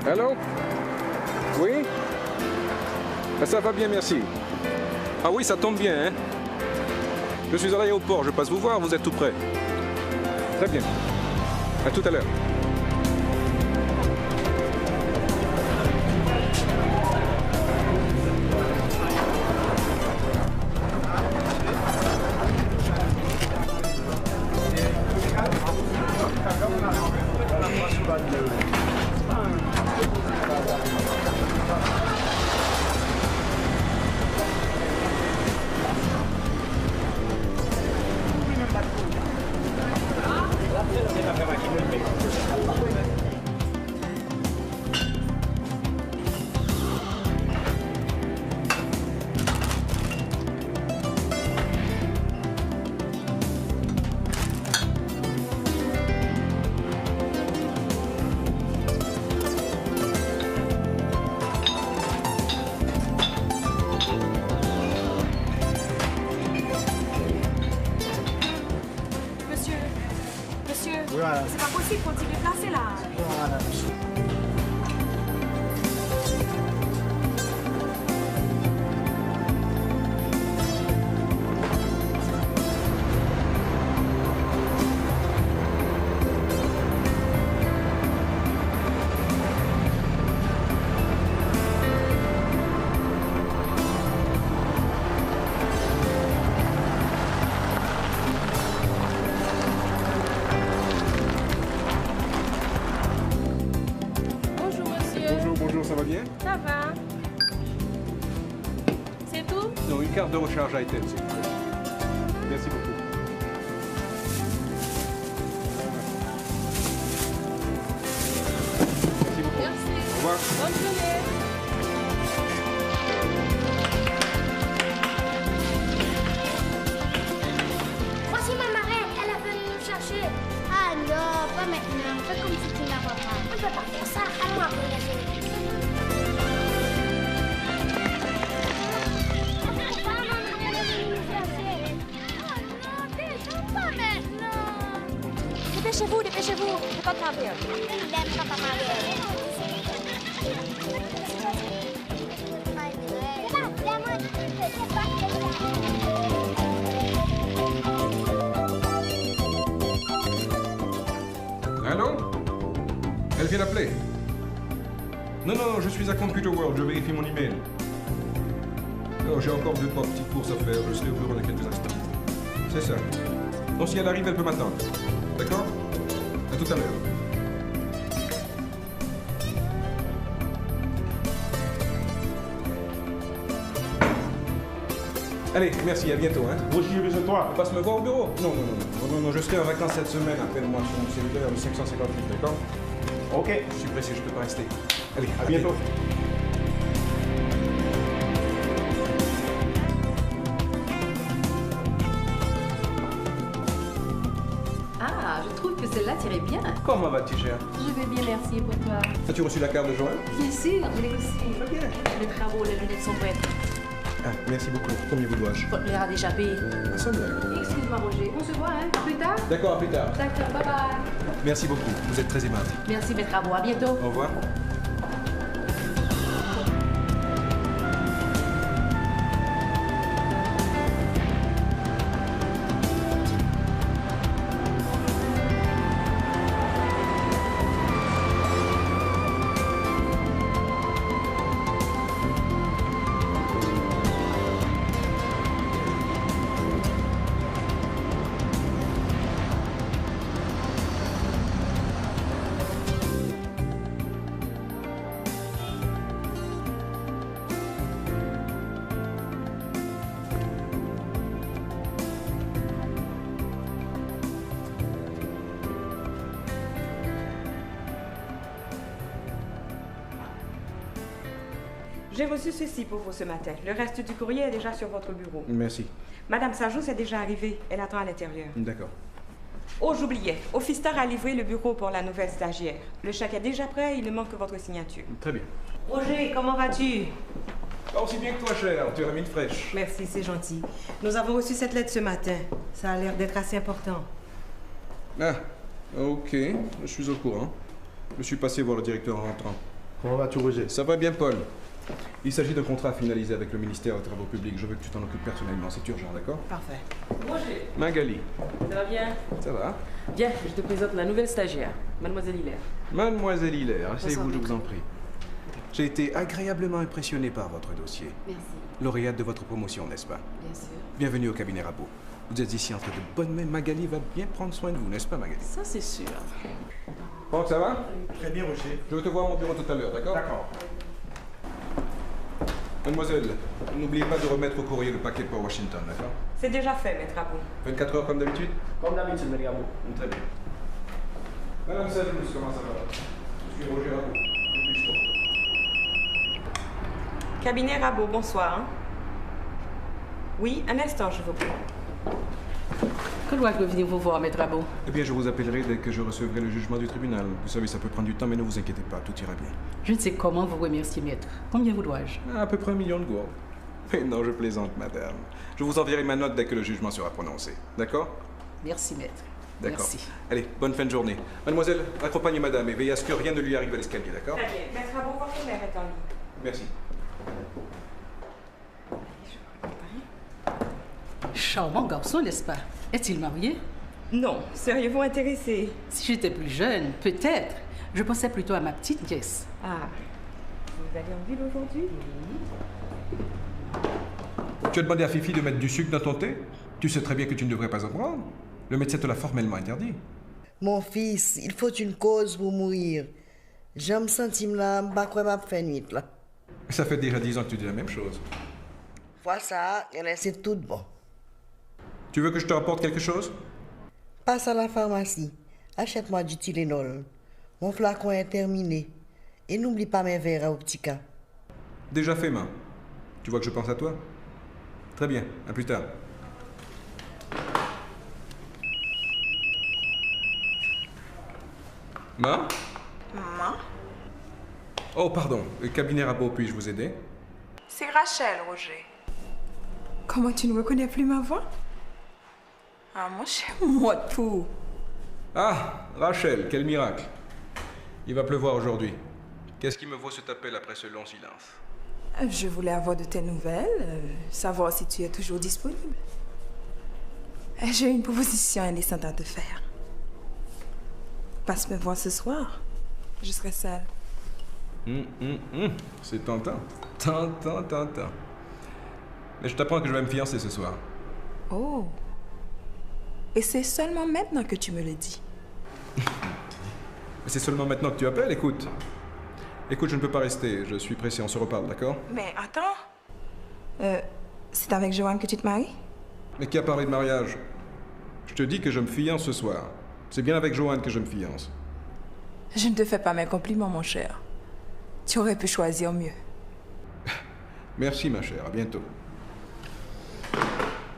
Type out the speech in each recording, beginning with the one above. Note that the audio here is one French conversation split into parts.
Allô? Oui? Ah, ça va bien, merci. Ah oui, ça tombe bien, hein? Je suis à l'aéroport, je passe vous voir, vous êtes tout près. Très bien. À tout à l'heure. Voilà. C'est pas possible, faut s'y déplacer là. Voilà. Bonjour, ça va bien? Ça va. C'est tout? Non, une carte de recharge à Itel, s'il vous plaît. Merci beaucoup. Merci beaucoup. Merci. Au revoir. Bonne journée. Voici ma marraine, elle est venue nous chercher. Ah non, pas maintenant. Fais comme si tu ne la vois pas. On ne peut pas faire ça. À moi, Dépêchez-vous, dépêchez-vous. C'est pas grave. il aime papa Marielle. Allô? Elle vient d'appeler. Non, non, je suis à Computer World, je vérifie mon email. Oh, j'ai encore 2-3 petites courses à faire, je serai au bureau dans quelques instants. C'est ça. Donc si elle arrive, elle peut m'attendre. D'accord? À tout à l'heure. Allez, merci, à bientôt. Hein. Roger, j'ai besoin de toi. On passe me voir au bureau? Non, non, non, non, non, je serai en vacances cette semaine. Appelle-moi sur mon cellulaire, le 558, d'accord? Ok. Je suis pressé, je peux pas rester. Allez, À bientôt. Ah, je trouve que celle-là tirait bien. Comment vas-tu, cher? Je vais bien, merci. Et pour toi? As-tu reçu la carte de Joël? Bien sûr, je l'ai aussi. Très bien. Les travaux, les lunettes sont prêtes. Ah, merci beaucoup. Combien vous dois-je? Faut l'air à d'échapper. Sans blague. Excuse-moi, Roger. On se voit, hein? À plus tard? D'accord, à plus tard. D'accord, bye bye. Merci beaucoup. Vous êtes très aimable. Merci, mes travaux. À bientôt. Au revoir. J'ai reçu ceci pour vous ce matin. Le reste du courrier est déjà sur votre bureau. Merci. Madame Sajous est déjà arrivée. Elle attend à l'intérieur. D'accord. Oh, j'oubliais. Officer a livré le bureau pour la nouvelle stagiaire. Le chèque est déjà prêt, il ne manque que votre signature. Très bien. Roger, comment vas-tu? Pas aussi bien que toi, cher. Tu as la mine fraîche. Merci, c'est gentil. Nous avons reçu cette lettre ce matin. Ça a l'air d'être assez important. Ah, ok. Je suis au courant. Je suis passé voir le directeur en rentrant. Comment vas-tu, Roger? Ça va bien, Paul. Il s'agit d'un contrat finalisé avec le ministère des Travaux Publics. Je veux que tu t'en occupes personnellement. C'est urgent, d'accord? Parfait. Roger, Magali. ça va bien? Ça va? Viens, je te présente la nouvelle stagiaire, Mademoiselle Hilaire. Mademoiselle Hilaire, asseyez-vous, je maître. vous en prie. J'ai été agréablement impressionné par votre dossier. Merci. Lauréate de votre promotion, n'est-ce pas? Bien sûr. Bienvenue au cabinet Rabot. Vous êtes ici entre de bonnes mains. Magali va bien prendre soin de vous, n'est-ce pas, Magali? Ça, c'est sûr. Franck, ça va? Très bien, Roger. Je vais te voir à mon bureau tout à l'heure, d'accord? D'accord. Mademoiselle, n'oubliez pas de remettre au courrier le paquet pour Washington, d'accord? C'est déjà fait, maître Abou. 24 heures comme d'habitude? Comme d'habitude, Maître Rabot. Très bien. Madame Sadous, comment ça va? Je suis Roger Rabot. Que puis-je pour vous? Cabinet Rabot, bonsoir. Hein? Oui, un instant, je vous prie. Que dois-je venir vous voir, Maître Rabot? Eh bien, je vous appellerai dès que je recevrai le jugement du tribunal. Vous savez, ça peut prendre du temps, mais ne vous inquiétez pas, tout ira bien. Je ne sais comment vous remercier, Maître. Combien vous dois-je? À peu près 1 million de gourdes. Mais non, je plaisante, madame. Je vous enverrai ma note dès que le jugement sera prononcé. D'accord? Merci, Maître. D'accord. Merci. Allez, bonne fin de journée. Mademoiselle, accompagnez madame et veillez à ce que rien ne lui arrive à l'escalier, d'accord? Très bien. Maître Abou, votre mère est en ligne. Merci. Charmant garçon, n'est-ce pas? Est-il marié? Non, seriez-vous intéressé? Si j'étais plus jeune, peut-être. Je pensais plutôt à ma petite nièce. Ah, vous allez en ville aujourd'hui? Tu as demandé à Fifi de mettre du sucre dans ton thé? Tu sais très bien que tu ne devrais pas en prendre. Le médecin te l'a formellement interdit. Mon fils, il faut une cause pour mourir. Je me sens là, pas quoi m'a fait nuit là. Ça fait déjà 10 ans que tu dis la même chose. Vois ça, c'est tout bon. Tu veux que je te rapporte quelque chose? Passe à la pharmacie, achète-moi du Tylenol. Mon flacon est terminé. Et n'oublie pas mes verres à Optica. Déjà fait, main. Tu vois que je pense à toi? Très bien, à plus tard. Ma? Maman? Oh, pardon. Le cabinet Rabot, puis-je vous aider? C'est Rachel, Roger. Comment tu ne reconnais plus ma voix? Ah, mon cher, moi tout. Ah, Rachel, quel miracle. Il va pleuvoir aujourd'hui. Qu'est-ce qui me vaut cet appel après ce long silence? Je voulais avoir de tes nouvelles, savoir si tu es toujours disponible. J'ai une proposition indécente à te faire. Passe me voir ce soir. Je serai seule. C'est tentant. Tentant. Mais je t'apprends que je vais me fiancer ce soir. Oh. Et c'est seulement maintenant que tu me le dis. Mais c'est seulement maintenant que tu appelles, écoute. Écoute, je ne peux pas rester. Je suis pressé, on se reparle, d'accord? Mais attends. C'est avec Joanne que tu te maries? Mais qui a parlé de mariage? Je te dis que je me fiance ce soir. C'est bien avec Joanne que je me fiance. Je ne te fais pas mes compliments, mon cher. Tu aurais pu choisir mieux. Merci, ma chère. À bientôt.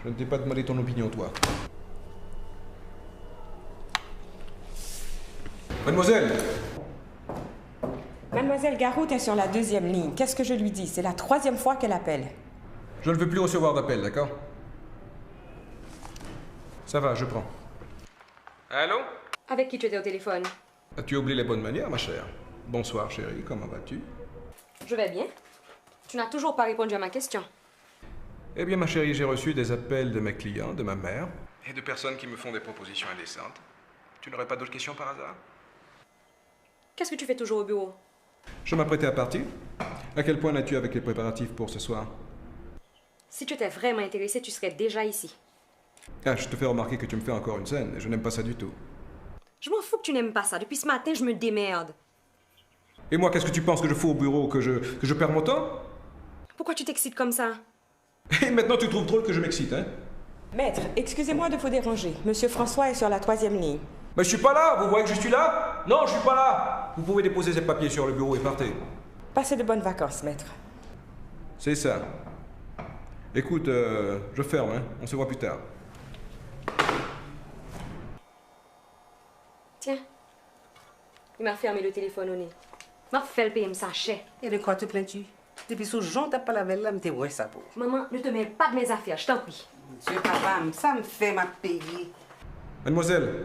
Je ne t'ai pas demandé ton opinion, toi. Mademoiselle! Mademoiselle Garout est sur la 2e ligne. Qu'est-ce que je lui dis? C'est la 3e fois qu'elle appelle. Je ne veux plus recevoir d'appel, d'accord? Ça va, je prends. Allô? Avec qui tu étais au téléphone? As-tu oublié les bonnes manières, ma chère? Bonsoir, chérie. Comment vas-tu? Je vais bien. Tu n'as toujours pas répondu à ma question. Eh bien, ma chérie, j'ai reçu des appels de mes clients, de ma mère, et de personnes qui me font des propositions indécentes. Tu n'aurais pas d'autres questions par hasard? Qu'est-ce que tu fais toujours au bureau? Je m'apprêtais à partir. À quel point es-tu avec les préparatifs pour ce soir? Si tu étais vraiment intéressé, tu serais déjà ici. Ah, je te fais remarquer que tu me fais encore une scène, et je n'aime pas ça du tout. Je m'en fous que tu n'aimes pas ça. Depuis ce matin, je me démerde. Et moi, qu'est-ce que tu penses que je fous au bureau? Que je perds mon temps? Pourquoi tu t'excites comme ça? Et maintenant, tu trouves drôle que je m'excite, hein? Maître, excusez-moi de vous déranger. Monsieur François est sur la 3e ligne. Mais je suis pas là! Vous voyez que je suis là? Non, je suis pas là! Vous pouvez déposer ces papiers sur le bureau et partez. Passez de bonnes vacances, maître. C'est ça. Écoute, je ferme, hein? On se voit plus tard. Tiens. Il m'a fermé le téléphone au nez. M'a fait le payer, me sachet. Et de quoi te plains-tu? Depuis ce jour, t'as pas la veille là, mais t'es ouais ça pour. Maman, ne te mêle pas de mes affaires, je t'en prie. Monsieur papa, ça me fait ma payer. Mademoiselle.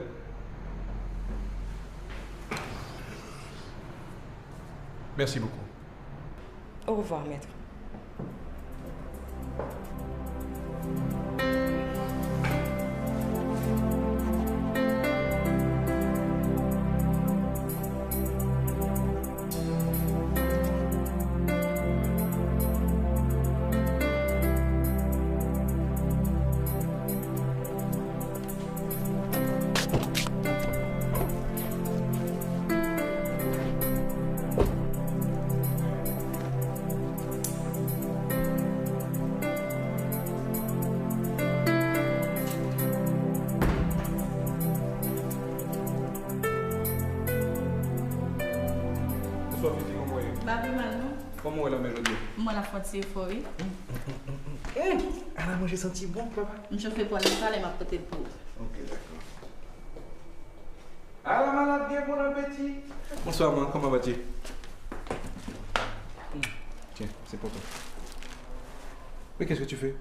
Merci beaucoup. Au revoir, maître. Bonsoir, Fiti, comment est-ce? Bah, oui, Manon. Comment est la mère aujourd'hui? Moi, la faute, c'est fort, oui. Ah, moi j'ai senti bon, papa. Je fais pour les salles et ma petite pour. Ok, d'accord. Ah, la malade, bien bon appétit. Bonsoir, maman, comment vas-tu? Tiens, c'est pour toi. Mais qu'est-ce que tu fais?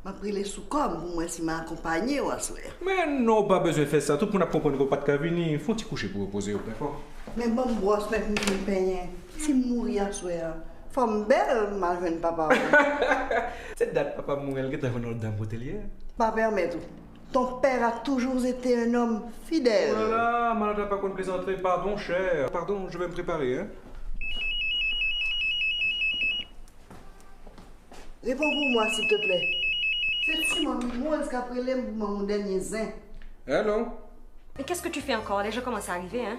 M'a pris les sous comme pour moi si m'a accompagné ou à souhait. Mais non, pas besoin de faire ça. Tout le monde a compris qu'on pas de cavini. Faut t'y coucher pour reposer, d'accord? Mais bon, brosse, mais je me peigner. Si mourir à souhait, femme belle, ma jeune papa. Cette date, papa mourir, qu'est-ce que tu as dans le hôtelier? Pas permettre. Ton père a toujours été un homme fidèle. Oh là là, malade n'a pas qu'on plaisanterie. Pardon, cher. Pardon, je vais me préparer, hein. Réponds pour moi, s'il te plaît. C'est-tu moi qu'après mon dernier zin? Allô? Mais qu'est-ce que tu fais encore? Les gens commencent à arriver, hein?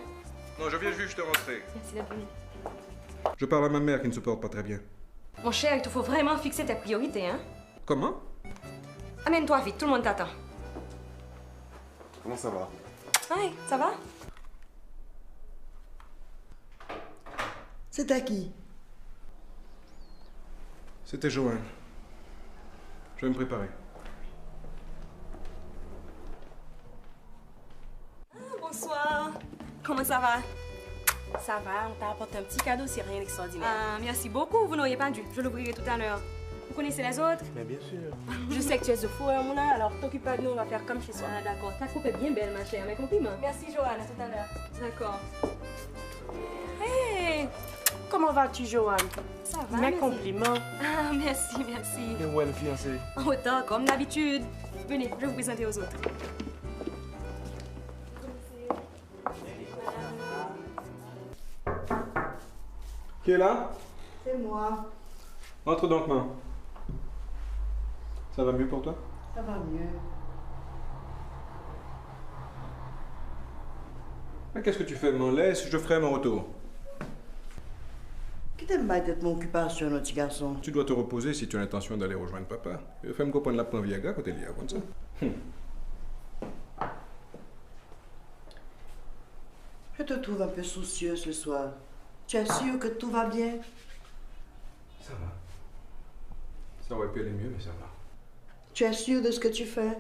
Non, je viens juste de rentrer. Merci d'être venu. Je parle à ma mère qui ne se porte pas très bien. Mon cher, il te faut vraiment fixer tes priorités, hein? Comment? Amène-toi vite, tout le monde t'attend. Comment ça va? Ouais, ça va? C'est à qui? C'était Joanne. Je vais me préparer. Ah, bonsoir. Comment ça va? Ça va, on t'a apporté un petit cadeau, c'est rien d'extraordinaire. Ah, merci beaucoup, vous n'auriez pas dû. Je l'ouvrirai tout à l'heure. Vous connaissez les autres? Mais bien sûr. Je sais que tu es de fou, Mouna, alors t'occupe pas de nous, on va faire comme chez soi. Ah, d'accord. Ta coupe est bien belle, ma chère. Mes compliments. Merci, Joanne, à tout à l'heure. D'accord. Hey! Comment vas-tu, Joanne? Ça va, Mes merci. compliments. Ah, merci, merci. Et où est le fiancé? En retard, comme d'habitude. Venez, je vais vous présenter aux autres. Qui est là? C'est moi. Entre donc, maman. Ça va mieux pour toi? Ça va mieux. Mais qu'est-ce que tu fais, maman? Laisse, je ferai mon retour. Qui t'aime pas être mon occupation, notre petit garçon? Tu dois te reposer si tu as l'intention d'aller rejoindre papa. Fais-moi comprendre la point Viagra quand elle y a comme ça. Je te trouve un peu soucieux ce soir. Tu es sûr que tout va bien? Ça va. Ça aurait pu aller mieux, mais ça va. Tu es sûr de ce que tu fais?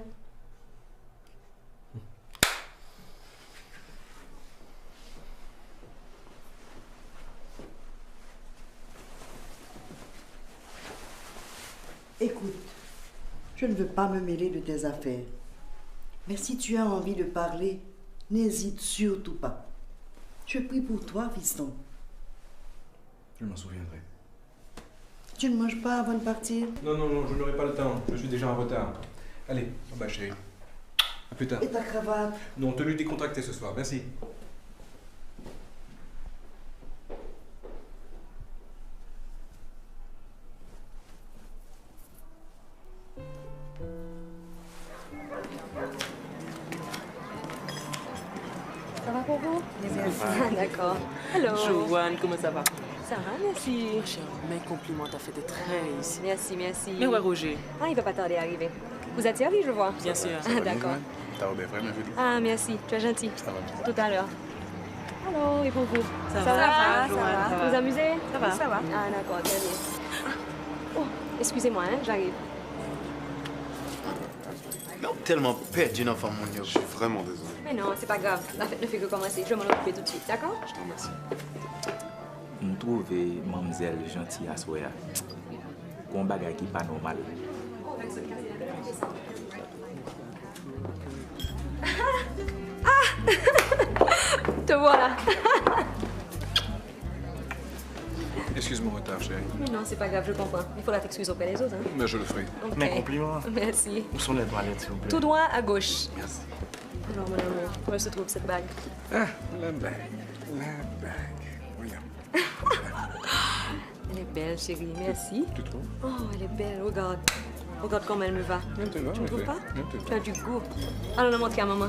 Écoute, je ne veux pas me mêler de tes affaires. Mais si tu as envie de parler, n'hésite surtout pas. Je prie pour toi, fiston. Je m'en souviendrai. Tu ne manges pas avant de partir? Non, non, non, je n'aurai pas le temps. Je suis déjà en retard. Allez, au bas, chérie. À plus tard. Et ta cravate? Non, tenue décontractée ce soir. Merci. Ça va pour vous? Merci. Ah, d'accord. Hello. Joanne, comment ça va? Ça va, merci. Ma chère, mes compliments, t'as fait de très réussi. Merci, merci. Mais ouais, Roger. Ah, il va pas tarder à arriver. Vous êtes servi, je vois? Bien sûr. Ah, d'accord. T'as bien vraiment vu. Ah, merci. Tu es gentil. Ça va bien. Tout à l'heure. Allô, et pour vous? Ça va, Joanne, ça va. Vous amusez? Ça va. Ça va. Ah, d'accord, très bien. Ah. Oh, excusez-moi, hein, j'arrive. Non, tellement perdu dans mon Dieu. Je suis vraiment désolé. Mais non, c'est pas grave. La fête ne fait que commencer. Je vais m'en occuper tout de suite, d'accord? Je te remercie. Je trouve mademoiselle gentille à soi. Un bagage qui n'est pas normal. Te voilà. Excuse mon retard, chérie. Mais non, c'est pas grave, je comprends. Il faudra t'excuser auprès des autres, hein. Mais je le ferai. Ok. Mes compliments. Merci. Où sont les toilettes, s'il vous plaît? Tout droit à gauche. Merci. Alors, mon amour, où se trouve cette bague? Ah, la bague. La bague. Regarde. Elle est belle, chérie. Merci. Tu trouves? Oh, elle est belle. Regarde. Regarde comme elle me va. Elle te va, Tu ne trouves en pas? effet. Elle te Tu va. as du goût. Allons la montrer à maman.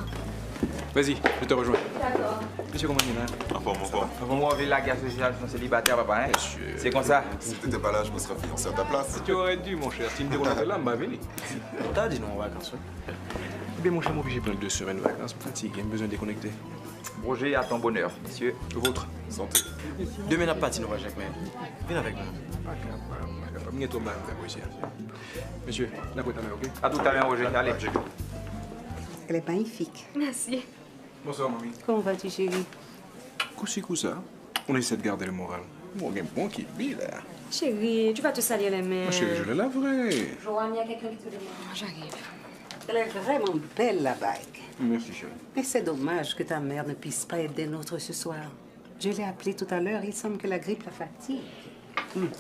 Vas-y, je te rejoins. D'accord. Monsieur, comment il est là? Encore, mon corps. Vous m'enlevez la guerre sociale, je suis célibataire, papa, hein? C'est comme ça. Si t'étais pas là, je me serais fiancé à ta place. Tu aurais dû, mon cher. Si me déroulais là, m'a venu. T'as dit non aux vacances, Eh bien, mon cher, moi, j'ai pris 2 semaines de vacances. Fatigué, j'ai besoin de déconnecter. Roger, à ton bonheur, monsieur. Le vôtre. Santé. Demain, n'a pas dit non, Jacques, mais viens avec nous. Monsieur, la boîte à main, ok? À tout à l'heure, Roger. Allez. Elle est magnifique. Merci. Bonsoir, mamie. Comment vas-tu, chérie? Coup-ci, coup-ça. On essaie de garder le moral. Bon, bon qui est là. Chérie, tu vas te salir les mains. Ma chérie, je le laverai. Joanne, il y a quelqu'un qui te demande. J'arrive. Elle est vraiment belle, la bague. Merci, chérie. Mais c'est dommage que ta mère ne puisse pas être des nôtres ce soir. Je l'ai appelée tout à l'heure. Il semble que la grippe la fatigue.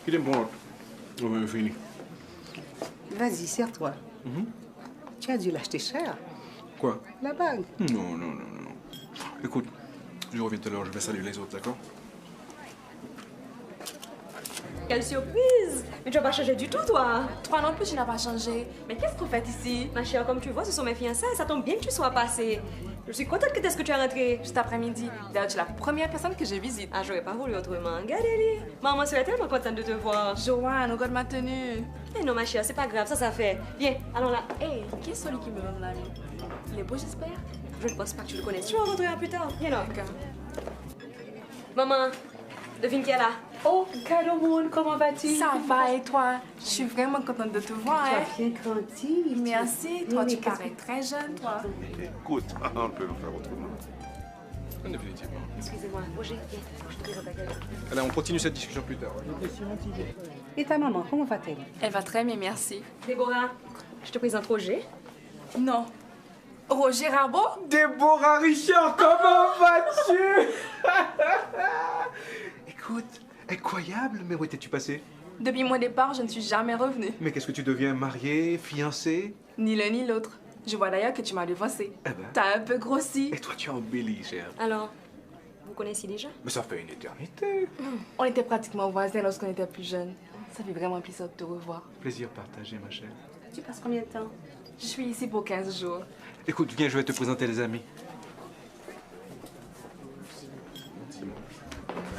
Il est bon. On va finir. Vas-y, serre-toi. Tu as dû l'acheter cher. Quoi? La bague. Non. Écoute, je reviens tout à l'heure. Je vais saluer les autres, d'accord? Quelle surprise! Mais tu vas pas changer du tout, toi! Toi non plus, tu n'as pas changé. Mais qu'est-ce qu'on fait ici? Ma chère, comme tu vois, ce sont mes fiançailles. Ça tombe bien que tu sois passée. Je suis contente que tu es rentrée. Cet après-midi. D'ailleurs, tu es la première personne que je visite. Ah, j'aurais pas voulu autrement. Regardez-les. Maman serait tellement contente de te voir. Joanne, regarde ma tenue. Eh non, ma chère, c'est pas grave. Ça fait. Viens, allons là. Hé, qui est celui qui me donne la main? Il est beau, j'espère? Je ne pense pas que tu le connais. Tu vas rentrer plus tard. Viens là. Maman, devine qui est là. Oh, Caroline, comment vas-tu? Ça va et toi? Je suis vraiment contente de te voir. Tu as bien grandi. Merci. Toi, tu parais très jeune, toi. Écoute, on peut le faire autrement. Définitivement. Excusez-moi, Roger, viens. Je te présente à quelqu'un. Allez, on continue cette discussion plus tard. Et ta maman, comment va-t-elle? Elle va très bien, merci. Déborah, je te présente Roger. Non. Roger Rabot? Déborah Richard, comment vas-tu? Écoute, incroyable, mais où étais-tu passé? Depuis mon départ, je ne suis jamais revenue. Mais qu'est-ce que tu deviens, mariée, fiancée? Ni l'un ni l'autre. Je vois d'ailleurs que tu m'as devancé. Eh ben. T'as un peu grossi. Et toi, tu es embellie, chère. Alors, vous connaissez déjà? Mais ça fait une éternité. On était pratiquement voisins lorsqu'on était plus jeunes. Ça fait vraiment plaisir de te revoir. Plaisir partagé, ma chère. Tu passes combien de temps? Je suis ici pour 15 jours. Écoute, viens, je vais te présenter les amis.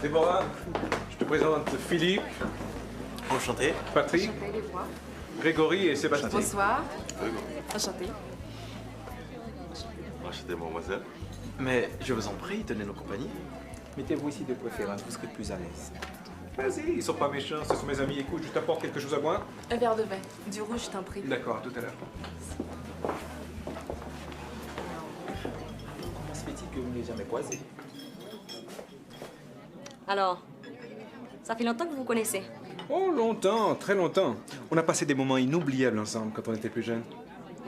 Déborah, je te présente Philippe. Enchanté. Patrick. Enchanté, Déborah. Grégory et Sébastien. Bonsoir. Enchanté. Enchanté, mademoiselle. Mais je vous en prie, tenez-nous compagnie. Mettez-vous ici de préférence, vous serez plus à l'aise. Vas-y, ils sont pas méchants, ce sont mes amis. Écoute, je t'apporte quelque chose à boire. Un verre de vin. Du rouge, je t'en prie. D'accord, à tout à l'heure. Comment se fait-il que vous n'ayez jamais croisé? Alors, ça fait longtemps que vous vous connaissez? Oh, longtemps, très longtemps. On a passé des moments inoubliables ensemble quand on était plus jeunes.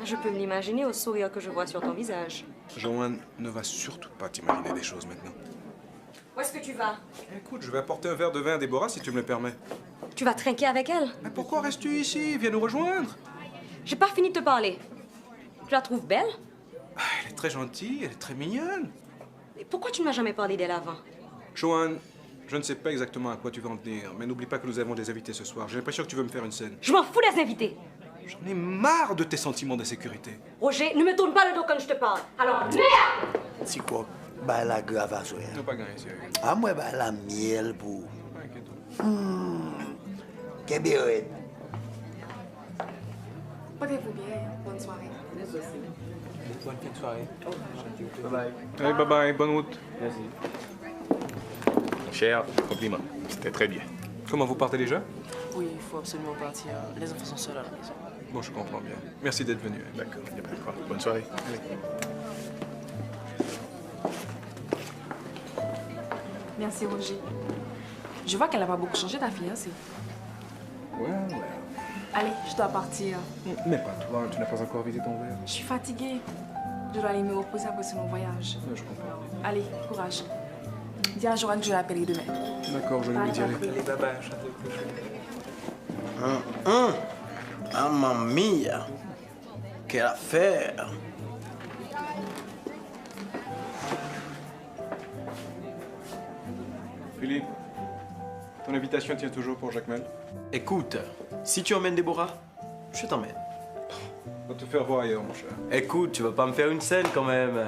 Je peux me l'imaginer au sourire que je vois sur ton visage. Joanne, ne va surtout pas t'imaginer des choses maintenant. Où est-ce que tu vas? Écoute, je vais apporter un verre de vin à Déborah si tu me le permets. Tu vas trinquer avec elle? Mais pourquoi restes-tu ici? Viens nous rejoindre. J'ai pas fini de te parler. Tu la trouves belle? Elle est très gentille, elle est très mignonne. Et pourquoi tu ne m'as jamais parlé d'elle avant? Joanne, je ne sais pas exactement à quoi tu vas en tenir, mais n'oublie pas que nous avons des invités ce soir. J'ai l'impression que tu veux me faire une scène. Je m'en fous des invités. J'en ai marre de tes sentiments d'insécurité. Roger, ne me tourne pas le dos quand je te parle. Alors, merde! Si quoi, bah la grave à jouer. Ne pas gagner, sérieux. Ah, moi, bah la miel pour. Kébéret. Portez-vous bien. Bonne soirée. Bonne fin de soirée. Bye bye. Allez, bye bye, bonne route. Merci. Cher, compliment. C'était très bien. Comment vous partez déjà? Oui, il faut absolument partir. Les enfants sont seuls à la maison. Bon, je comprends bien. Merci d'être venu. D'accord, il n'y a pas de quoi. Bonne soirée. Merci, Roger. Je vois qu'elle n'a pas beaucoup changé, ta fiancée. Ouais. Allez, je dois partir. Mais pas toi, tu n'as pas encore vidé ton verre. Je suis fatiguée. Je dois aller me reposer après ce long voyage. Je comprends. Allez, courage. Dis à Joanne que je l'appellerai demain. D'accord, je vais lui dire. Les babas, château Mamma mia! Quelle affaire! Philippe, ton invitation tient toujours pour Jacmel? Écoute, si tu emmènes Déborah, je t'emmène. Va te faire voir ailleurs, mon cher. Écoute, tu vas pas me faire une scène quand même.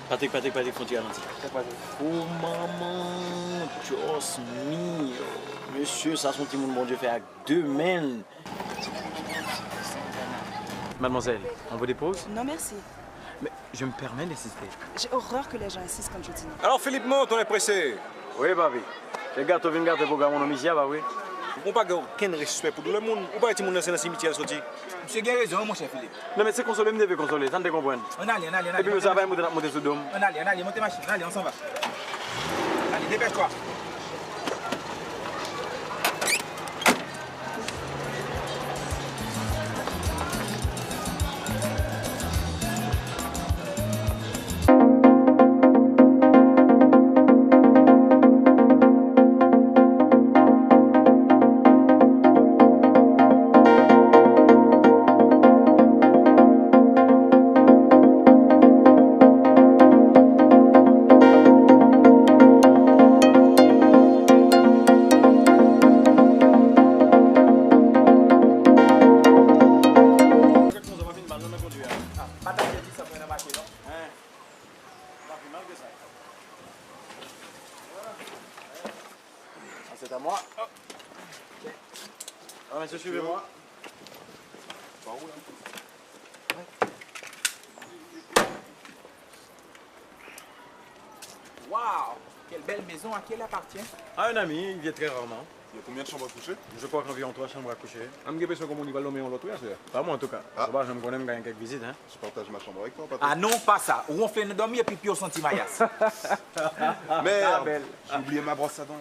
Patrick, faut dire oh maman, Dios mio. Monsieur, ça son petit monde, mon Dieu, fait avec 2 mains. Mademoiselle, on vous dépose? Non, merci. Mais je me permets d'insister. J'ai horreur que les gens insistent quand je dis non. Alors Philippe, monte, on est pressé. Oui, babi. Les gars, tu viens garder pour mon homme ici, bah oui. On n'a pas aucun respect pour tout le monde. Ou pas être dans le cimetière sorti. Monsieur a raison, mon cher Philippe. Non, mais c'est consoler, me devez consoler, ça ne te comprend. On allait. Et puis, ça va monter sous dôme. On allait, montez machine, allez, on s'en va. Allez, dépêche-toi. C'est à moi. Ah, monsieur, suivez-moi. Waouh! Quelle belle maison, à qui elle appartient? À un ami, il vient très rarement. Il y a combien de chambres à coucher? Je crois qu'environ 3 chambres à coucher. Je me dis comment on va l'homme en l'autre, c'est. Pas moi en tout cas. Ah. Je me connais, gagner quelques visites. Hein. Je partage ma chambre avec toi, Patrick. Ah non, pas ça. Où on fait une dormir et puis on sentit maillasse. Merde! J'ai oublié ma brosse à dents.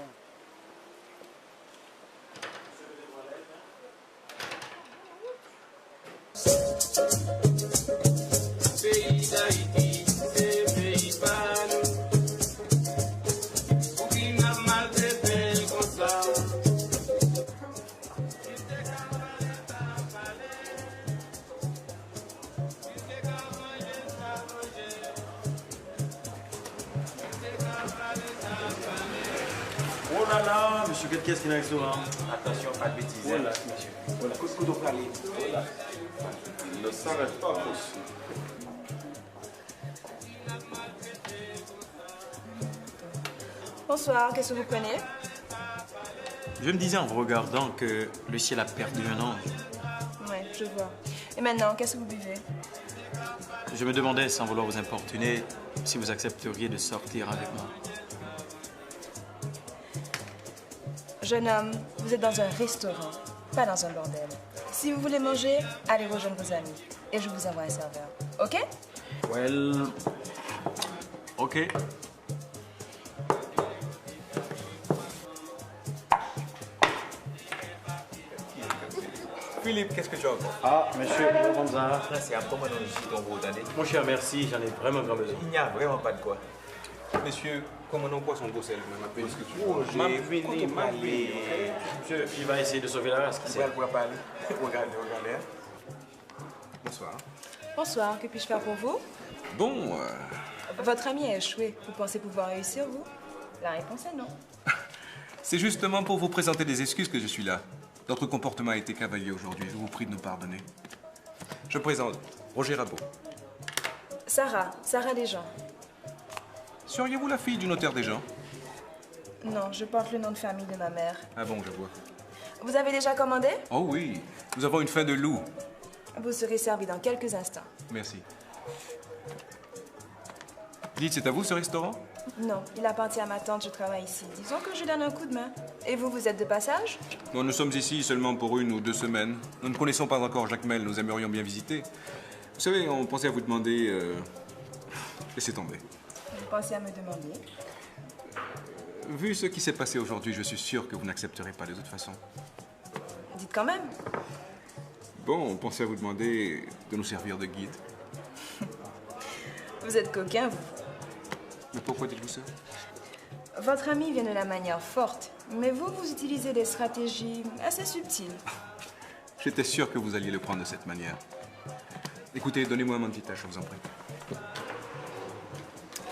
Oh là là, monsieur, qu'est-ce qu'il y a avec toi? Attention, pas de bêtises. Voilà, monsieur. Voilà, qu'est-ce qu'on doit parler? Il ne s'arrête pas, aussi. Bonsoir, qu'est-ce que vous prenez? Je me disais en vous regardant que le ciel a perdu un ange. Ouais, je vois. Et maintenant, qu'est-ce que vous buvez? Je me demandais, sans vouloir vous importuner, si vous accepteriez de sortir avec moi. Jeune homme, vous êtes dans un restaurant, pas dans un bordel. Si vous voulez manger, allez rejoindre vos amis. Et je vous envoie un serveur. OK? Well... OK. Philippe, qu'est-ce que tu as encore? Ah, monsieur, comme ça. C'est un peu mon jus ton beau, attendez. Mon cher, merci, j'en ai vraiment grand besoin. Il n'y a vraiment pas de quoi. Messieurs, comment on boit son beau sel? M'appelle ce que tu veux. M'appelez. Monsieur, il va essayer de sauver la race. Il va pas aller. Regardez. Bonsoir. Bonsoir, que puis-je faire pour vous? Bon, Votre ami a échoué. Vous pensez pouvoir réussir, vous? La réponse est non. C'est justement pour vous présenter des excuses que je suis là. Notre comportement a été cavalier aujourd'hui. Je vous prie de nous pardonner. Je présente Roger Rabot. Sarah Desjans. Seriez-vous la fille du notaire Desjans? Non, je porte le nom de famille de ma mère. Ah bon, je vois. Vous avez déjà commandé? Oh oui, nous avons une faim de loup. Vous serez servi dans quelques instants. Merci. Dites, c'est à vous ce restaurant? Non, il appartient à ma tante, je travaille ici. Disons que je donne un coup de main. Et vous êtes de passage? Non, nous sommes ici seulement pour 1 ou 2 semaines. Nous ne connaissons pas encore Jacmel, nous aimerions bien visiter. Vous savez, on pensait à vous demander... Laissez tomber. Vous pensez à me demander? Vu ce qui s'est passé aujourd'hui, je suis sûr que vous n'accepterez pas de toute façon. Dites quand même. Bon, on pensait à vous demander de nous servir de guide. Vous êtes coquin, vous. Mais pourquoi dites-vous ça? Votre ami vient de la manière forte, mais vous utilisez des stratégies assez subtiles. J'étais sûr que vous alliez le prendre de cette manière. Écoutez, donnez-moi mon petit tâche, je vous en prie.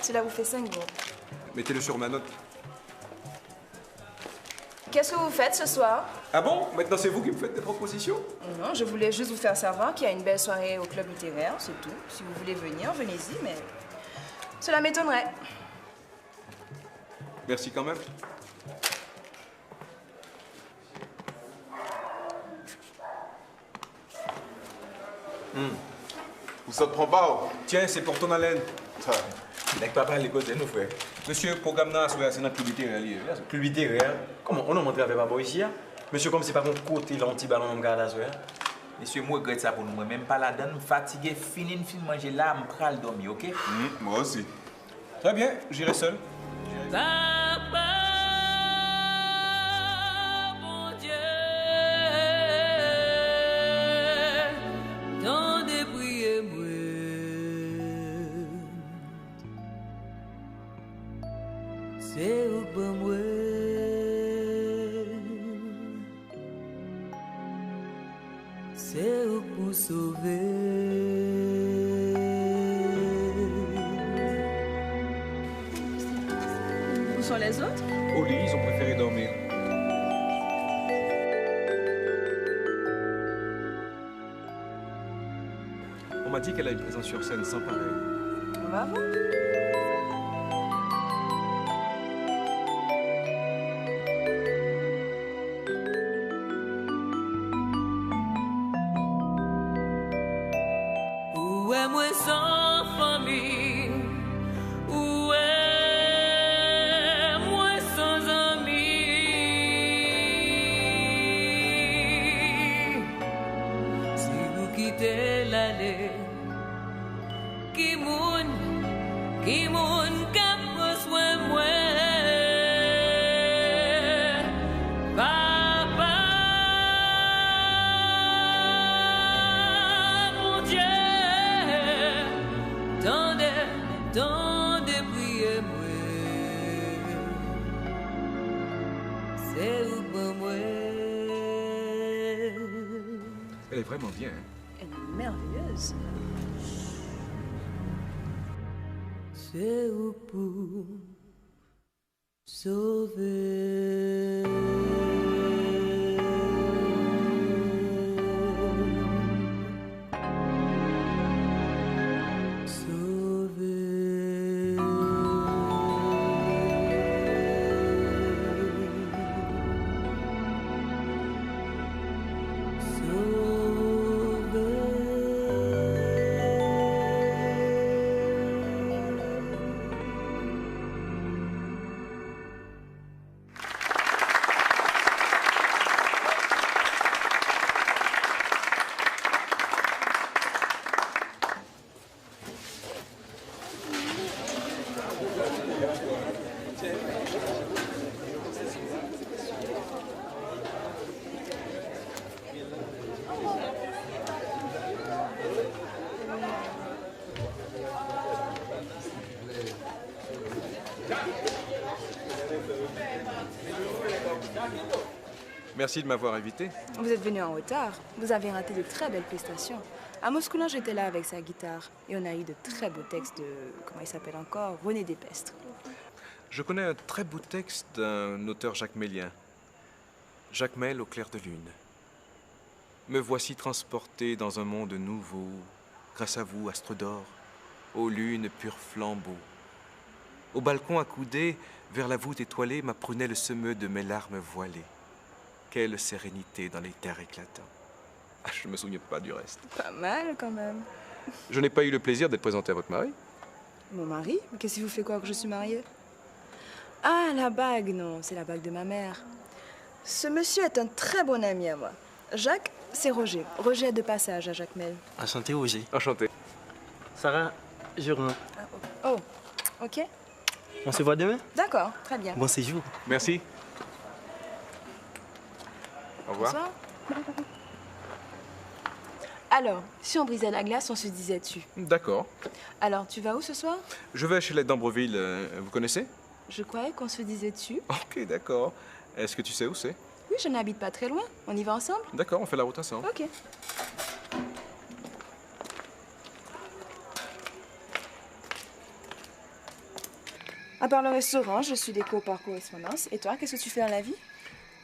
Cela vous fait 5 jours. Mettez-le sur ma note. Qu'est-ce que vous faites ce soir? Ah bon? Maintenant, c'est vous qui me faites des propositions? Non, je voulais juste vous faire savoir qu'il y a une belle soirée au club littéraire, c'est tout. Si vous voulez venir, venez-y, mais cela m'étonnerait. Merci quand même. Ça te prend pas? Tiens, c'est pour ton haleine. Avec papa, les causes de nous, frère. Monsieur, programme là, c'est notre club littéraire. Club littéraire? Comment on a montré avec papa ici? Monsieur, comme c'est pas mon côté, l'anti-ballon, on me garde à soir. Monsieur, moi, je regrette ça pour nous. Même pas la donne, fatigué, fini, manger là, je pral dormir, ok? Moi aussi. Très bien, j'irai seul. Papa, mon Dieu, tant de prier moi, c'est au bon moi, c'est au pour sauver. Où sont les autres? Au lit, ils ont préféré dormir. On m'a dit qu'elle a une présence sur scène sans pareil. On va voir. Où est moi sans famille? Où est moi sans amis? Si vous quittez l'allée, qui moun k'ap prend soin moi? Papa, mon Dieu, tant de prier moi, c'est où pour moi. Elle est vraiment bien. Hein? Elle est merveilleuse. C'est où pour sauver. Merci de m'avoir invité. Vous êtes venu en retard. Vous avez raté de très belles prestations. À Moscoulin, j'étais là avec sa guitare. Et on a eu de très beaux textes de... Comment il s'appelle encore? René Despestre. Je connais un très beau texte d'un auteur jacmélien. Jacmel au clair de lune. Me voici transporté dans un monde nouveau, grâce à vous, astre d'or, aux lunes pur flambeau. Au balcon accoudé, vers la voûte étoilée, ma prunelle semeux de mes larmes voilées. Quelle sérénité dans les terres éclatants. Ah, je ne me souviens pas du reste. Pas mal, quand même. Je n'ai pas eu le plaisir d'être présenté à votre mari. Mon mari? Mais qu'est-ce qui vous fait croire que je suis mariée? Ah, la bague, non, c'est la bague de ma mère. Ce monsieur est un très bon ami à moi. Jacques, c'est Roger. Roger est de passage à Jacmel. Enchanté, Roger. Enchanté. Sarah, je rentre. Oh, ok. On se voit demain? D'accord, très bien. Bon séjour. Merci. Au revoir. Bonsoir. Alors, si on brisait la glace, on se disait tu. D'accord. Alors, tu vas où ce soir? Je vais chez les d'Ambreville. Vous connaissez? Je croyais qu'on se disait tu. Ok, d'accord. Est-ce que tu sais où c'est? Oui, je n'habite pas très loin. On y va ensemble? D'accord, on fait la route ensemble. Ok. À part le restaurant, je suis déco par correspondance. Et toi, qu'est-ce que tu fais dans la vie?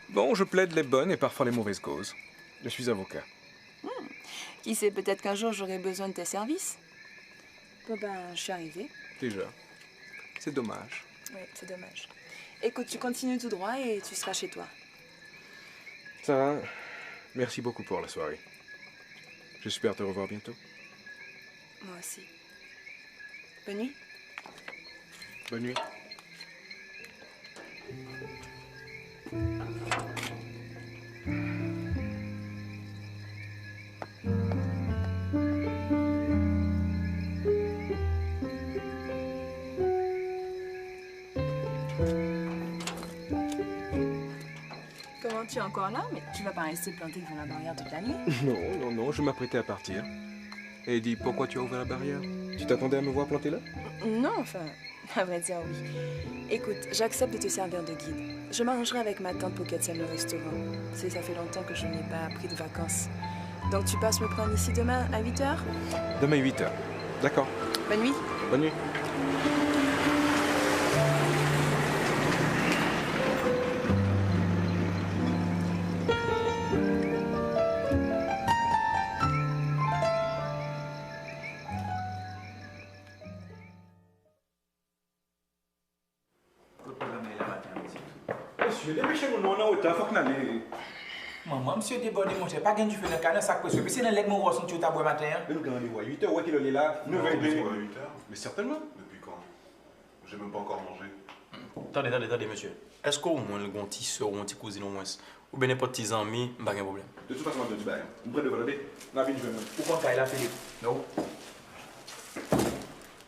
Bon, je plaide les bonnes et parfois les mauvaises causes. Je suis avocat. Qui sait, peut-être qu'un jour j'aurai besoin de tes services. Bon ben, je suis arrivée. Déjà. C'est dommage. Oui, c'est dommage. Écoute, tu continues tout droit et tu seras chez toi. Sarah, merci beaucoup pour la soirée. J'espère te revoir bientôt. Moi aussi. Bonne nuit. Bonne nuit. Comment tu es encore là? Mais tu vas pas rester planté devant la barrière toute la nuit? Non, je m'apprêtais à partir. Et dis, pourquoi tu as ouvert la barrière? Tu t'attendais à me voir planté là? Non, enfin, à vrai dire, oui. Écoute, j'accepte de te servir de guide. Je m'arrangerai avec ma tante pour qu'elle tienne le restaurant. Ça fait longtemps que je n'ai pas pris de vacances. Donc tu passes me prendre ici demain à 8h? Demain 8h. D'accord. Bonne nuit. Bonne nuit. Monsieur, dépêchez-vous, nous, on est en retard, faut que nous allions. Maman, monsieur débordé, mon cher, pas gain du feu dans le canard, sac précieux. Puis c'est dans les mots, on tu as boire matin. Mais nous, rendez-vous à 8h, ouais, qu'il est là. 9h30. À 8h? Mais certainement. Depuis quand? J'ai même pas encore mangé. Attendez, monsieur. Est-ce qu'au moins le petit soeur ou un petit cousine au moins, ou bien n'importe petits amis, pas de problème? De toute façon, on va te dire, on prend de volonté. On a vu, je vais même. Pourquoi t'as là, Philippe? Non.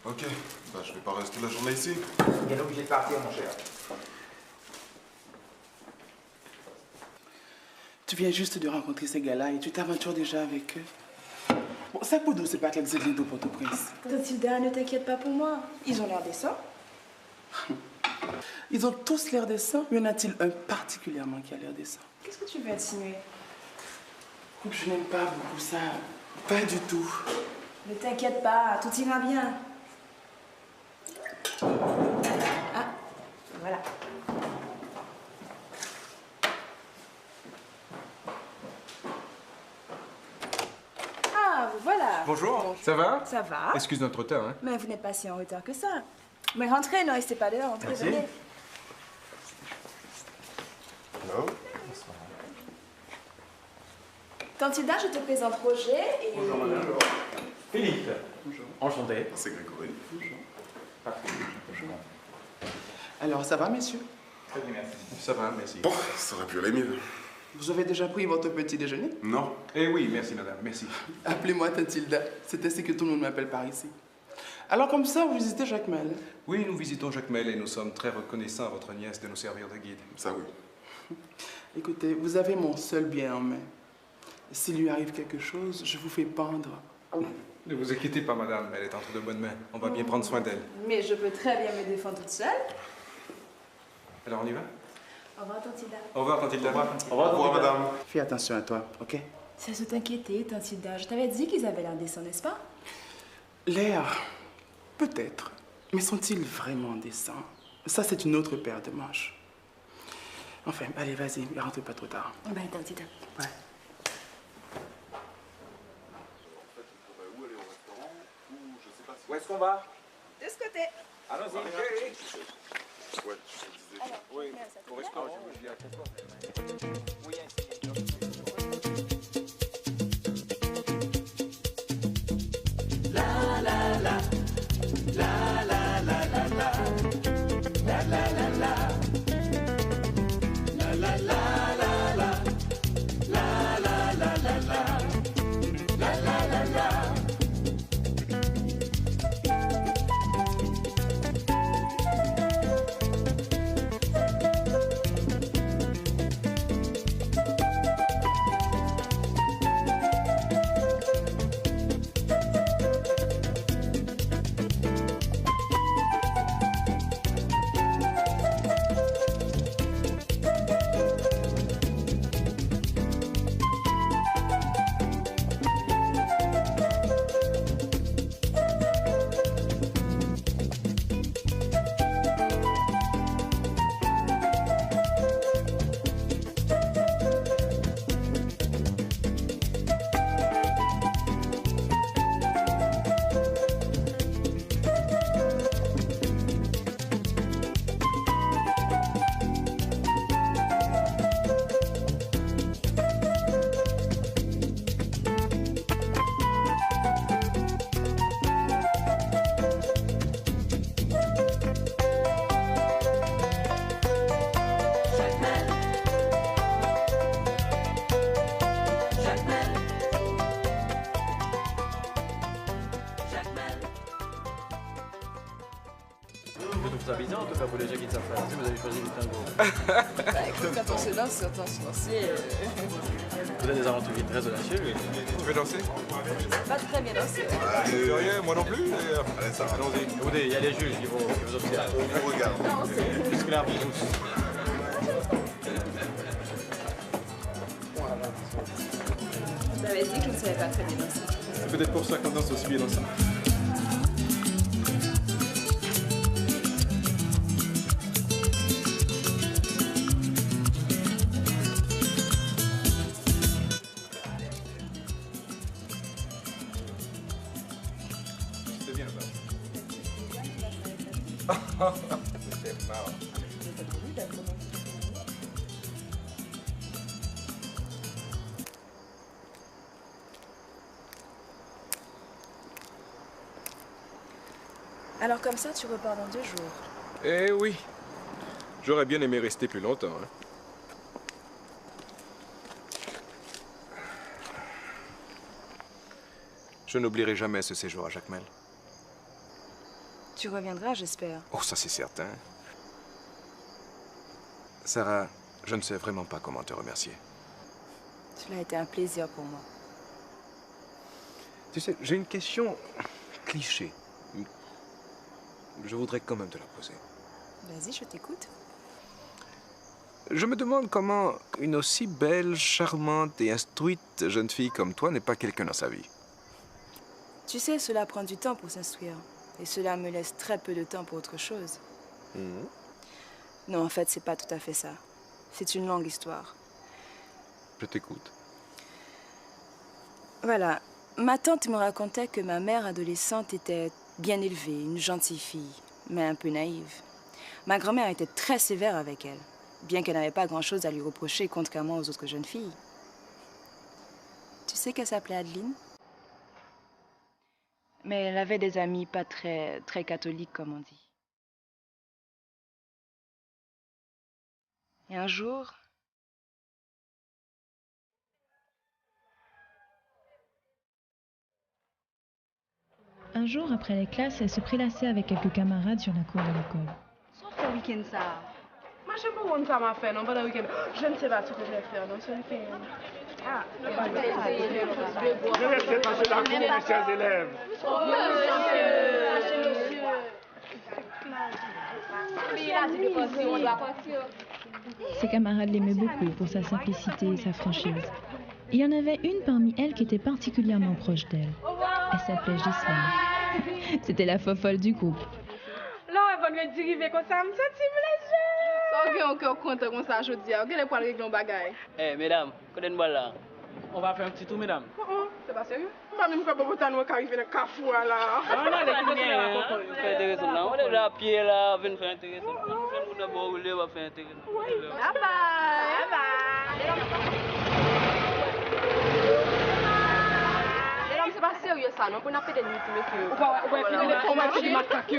Ok, bah je vais pas rester la journée ici. Il est obligé de partir, mon cher. Tu viens juste de rencontrer ces gars-là et tu t'aventures déjà avec eux. Bon, ça pour nous, c'est pas que l'exil de Port-au-Prince. Tilda, ne t'inquiète pas pour moi. Ils ont l'air décents. Ils ont tous l'air décents, mais y en a-t-il un particulièrement qui a l'air décent? Qu'est-ce que tu veux insinuer? Je n'aime pas beaucoup ça. Pas du tout. Ne t'inquiète pas, tout ira bien. Ah, voilà. Ah, vous voilà. Bonjour, ça va? Ça va. Excuse notre retard, hein? Mais vous n'êtes pas si en retard que ça. Mais rentrez, ne restez pas dehors, entrez, Merci. venez. Hello. Tantilda, je te présente Roger et... Bonjour, madame. Philippe. Bonjour. Enchanté. C'est Grégory. Bonjour. Alors, ça va, messieurs? Très bien, merci. Ça va, merci. Bon, ça aurait pu aller mieux. Vous avez déjà pris votre petit déjeuner? Non. Eh oui, merci madame, merci. Appelez-moi Tantilda. C'est ainsi que tout le monde m'appelle par ici. Alors, comme ça, vous visitez Jacmel? Oui, nous visitons Jacmel et nous sommes très reconnaissants à votre nièce de nous servir de guide. Ça, oui. Écoutez, vous avez mon seul bien en main. S'il lui arrive quelque chose, je vous fais pendre. Ne vous inquiétez pas, madame, elle est entre de bonnes mains. On va bien prendre soin d'elle. Mais je peux très bien me défendre toute seule. Alors, on y va? Au revoir, Tante Hilda. Au revoir, Tante Hilda. Au revoir, madame. Fais attention à toi, ok? Ça se t'inquiéter, Tante Hilda. Je t'avais dit qu'ils avaient l'air décents, n'est-ce pas? L'air, peut-être. Mais sont-ils vraiment décents? Ça, c'est une autre paire de manches. Enfin, allez, vas-y, ne rentre pas trop tard. Ben, Tante Hilda. Ouais. Où est-ce qu'on va? De ce côté. Allons-y. Ouais, Oui, au restaurant. Oui, La la la, la la la la la, la la la la, la la la la la, la la la la la, la la la la. Ça bizarre en tout cas pour les gens qui ne savent pas danser, vous avez choisi le tango. Bah écoute, quand on se lance sur ton sorcier, Vous avez des aventuriers très audacieux. Tu veux danser? pas très bien dansé. Rien, moi non plus d'ailleurs. Allez, ça va. Allons-y. Écoutez, il y a les juges qui vous observent. On vous regarde. Qu'est-ce que l'arbitre pousse? Vous avez dit que je ne savais pas très bien danser. C'est peut-être pour ça qu'on danse aussi bien dans ça. C'était bien là. C'était marrant. Alors comme ça, tu repars dans 2 jours. Eh oui. J'aurais bien aimé rester plus longtemps. Hein. Je n'oublierai jamais ce séjour à Jacmel. Tu reviendras, j'espère. Oh, ça c'est certain. Sarah, je ne sais vraiment pas comment te remercier. Cela a été un plaisir pour moi. Tu sais, j'ai une question cliché. Je voudrais quand même te la poser. Vas-y, je t'écoute. Je me demande comment une aussi belle, charmante et instruite jeune fille comme toi n'est pas quelqu'un dans sa vie. Tu sais, cela prend du temps pour s'instruire. Et cela me laisse très peu de temps pour autre chose. Non, en fait, c'est pas tout à fait ça. C'est une longue histoire. Je t'écoute. Voilà. Ma tante me racontait que ma mère adolescente était bien élevée, une gentille fille, mais un peu naïve. Ma grand-mère était très sévère avec elle, bien qu'elle n'avait pas grand-chose à lui reprocher, contrairement aux autres jeunes filles. Tu sais qu'elle s'appelait Adeline? Mais elle avait des amis pas très catholiques, comme on dit. Et un jour... Un jour, après les classes, elle se prélassait avec quelques camarades sur la cour de l'école. Sauf le week-end, ça. Moi, je sais pas où ça m'a fait, non, pendant le week-end. Je ne sais pas ce que je vais faire, non, ce week-end. Ah, je vais essayer passer la cour, mes chers élèves. Oh, monsieur. Oui, là, c'est de partir, on doit partir. Ses camarades l'aimaient beaucoup pour sa simplicité et sa franchise. Il y en avait une parmi elles qui était particulièrement proche d'elle. Elle s'appelait Ghislaine. C'était la fofolle du groupe. Là, on va me diriger comme ça, me sentir léger. Ça, on encore content comme ça, je dis. On va pas régler un bagage. Eh, mesdames, connaissez-moi là. On va faire un petit tour, mesdames. C'est pas sérieux? Pas même quand on va arriver dans le cafou là. On a des fait intéressant là. On est là à pied là, on va faire intéressant. On va d'abord rouler, on va faire intéressant. Bye bye. Bye c'est pas sérieux ça, non? On a fait des nuits, monsieur. On va faire des matraques.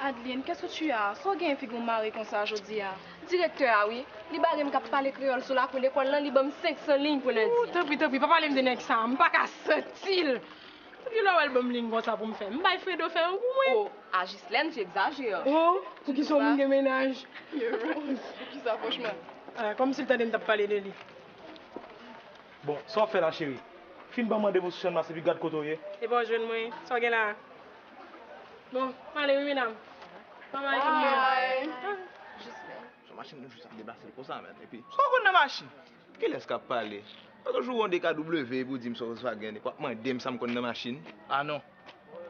Adeline, qu'est-ce que tu as? Soit bien fait qu'on marie comme ça aujourd'hui. Directeur, oui. Il va me parler créole sur la cour de l'école, il va me 500 lignes pour lundi. Tant pis, papa me donne ça, je ne pas qu'à sentir. Tu l'as elle me ligne comme ça pour me faire. Je vais faire de faire un coup. Oh, à Ghislaine, j'exagère. Oh, pour qui sont mon ménage. Qui ça, franchement? Comme si tu avais parlé de lui. Bon, ça fait la chérie. Fin pas demander vos chaînes, c'est puis garde côté. Et bon, je vais ça va là. Bon, allez, oui, mesdames. Bye bye. Sa machine nous juste à déplacer comme ça, et puis. Ça qu'on a machine. Qui laisse qu'à parler? Parce que je joue un DKW pour dire que je suis Volkswagen. Moi, je dis que je suis machine. Ah non.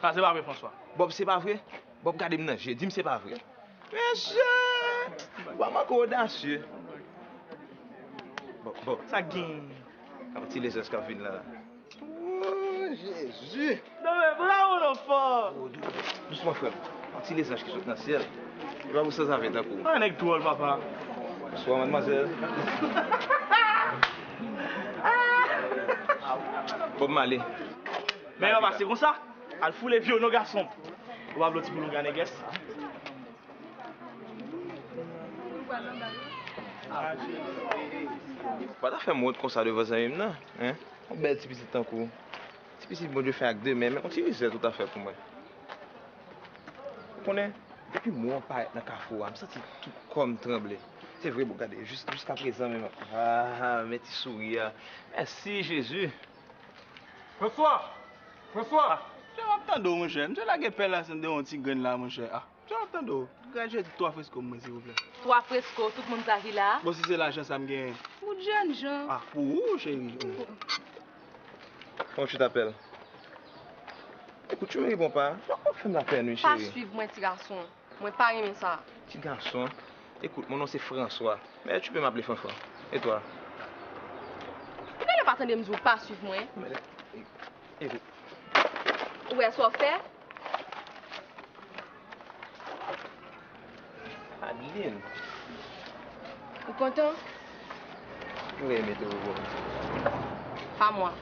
Ça, c'est pas vrai, François. Bob, c'est pas vrai? Bob, regardez-moi, je dis que c'est pas vrai. Monsieur! Pas encore audacieux. Bon. Ça gagne. Quand tu laisses ce café là. Oh, Jésus! Non, mais bravo, l'enfant! Doucement, frère. Quand tu laisses qui saute dans le ciel, il va vous sauver avec ta peau. Un avec toi, papa. Bonsoir, mademoiselle. Bob Marley. Mais on va passer comme ça. Elle fout les vieux, nos garçons. On va applaudir pour nous gagner, guess. Pas de faire mode comme ça de vos amis, non? Hein? On bête si petit temps court. Si petit bon Dieu fait avec deux, mais on tire c'est tout à fait pour moi. Vous connaissez? Depuis moi, on part dans le carrefour, je me sens tout comme tremblé. C'est vrai, vous regardez, jusqu'à présent même. Ah, mes petits sourires. Merci Jésus. François! Je m'entends, mon cher. Je la guépelle là, c'est un petit grain là, mon cher. Ah, je m'entends. J'ai 3 frescos, s'il vous plaît. 3 frescos, tout le monde arrive là. Bon, si c'est l'argent, ça me gagne. Pour jeune, Jean. Ah, pour où, chérie? Comment tu t'appelles? Écoute, tu me réponds pas. Fais-moi la peine, Pas chérie. suivre moi, petit garçon. Moi, pas aimer ça. Petit garçon. Écoute, mon nom c'est François. Mais tu peux m'appeler François. Et toi? Pourquoi ne pas attendre de me dire pas suivre moi? Écoute. Ouais, ça fait. Adeline. Vous content? Oui, mais tu veux. Pas moi.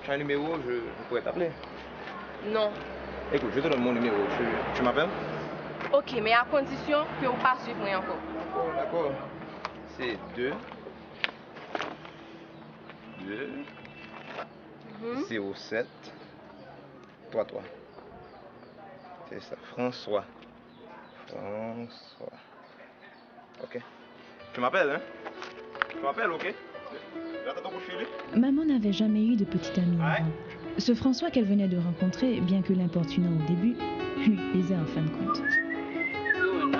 Tu as un numéro, je pourrais t'appeler. Non. Écoute, je te donne mon numéro. Tu m'appelles? Ok, mais à condition que vous ne pas suivre moi encore. D'accord. C'est 2 07 33. C'est ça, François. Ok. Tu m'appelles, hein? Tu m'appelles, ok? J'attends ton coup de fil. Maman n'avait jamais eu de petit ami avant. Ce François qu'elle venait de rencontrer, bien que l'importunant au début, lui plaisait en fin de compte.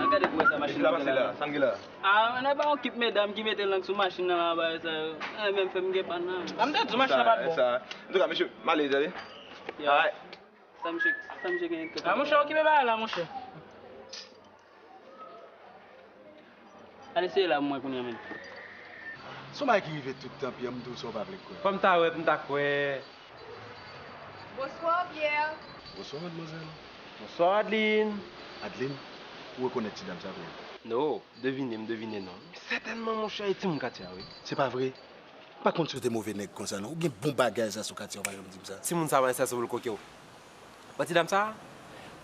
Regardez comment ça machine là, Sangila. Ah, on n'a pas équipe mesdames qui mettent langue sur machine là, ça. Même fait me pas non. On me dit machine pas bon. En tout cas, monsieur, m'allez, allez. Ouais. Ça me gagne. Ah, mon cher, qui me va là, mon cher. Allez, c'est là, moi, qu'on y amène. Son mec qui vivait tout le temps, puis il me dit ça va avec quoi. Comme ta quoi. Bonsoir, Pierre. Bonsoir, mademoiselle. Bonsoir, Adeline. Adeline, où reconnaît-tu dame ça? Non, devinez non. Certainement, mon cher, est-il mon quartier, oui. C'est pas vrai. Pas contre sur des mauvais nègres comme ça, non? Ou bien bon bagage ça sur quartier, on va me dire ça. Si mon savant ça sur le coquillot. Petit dame ça,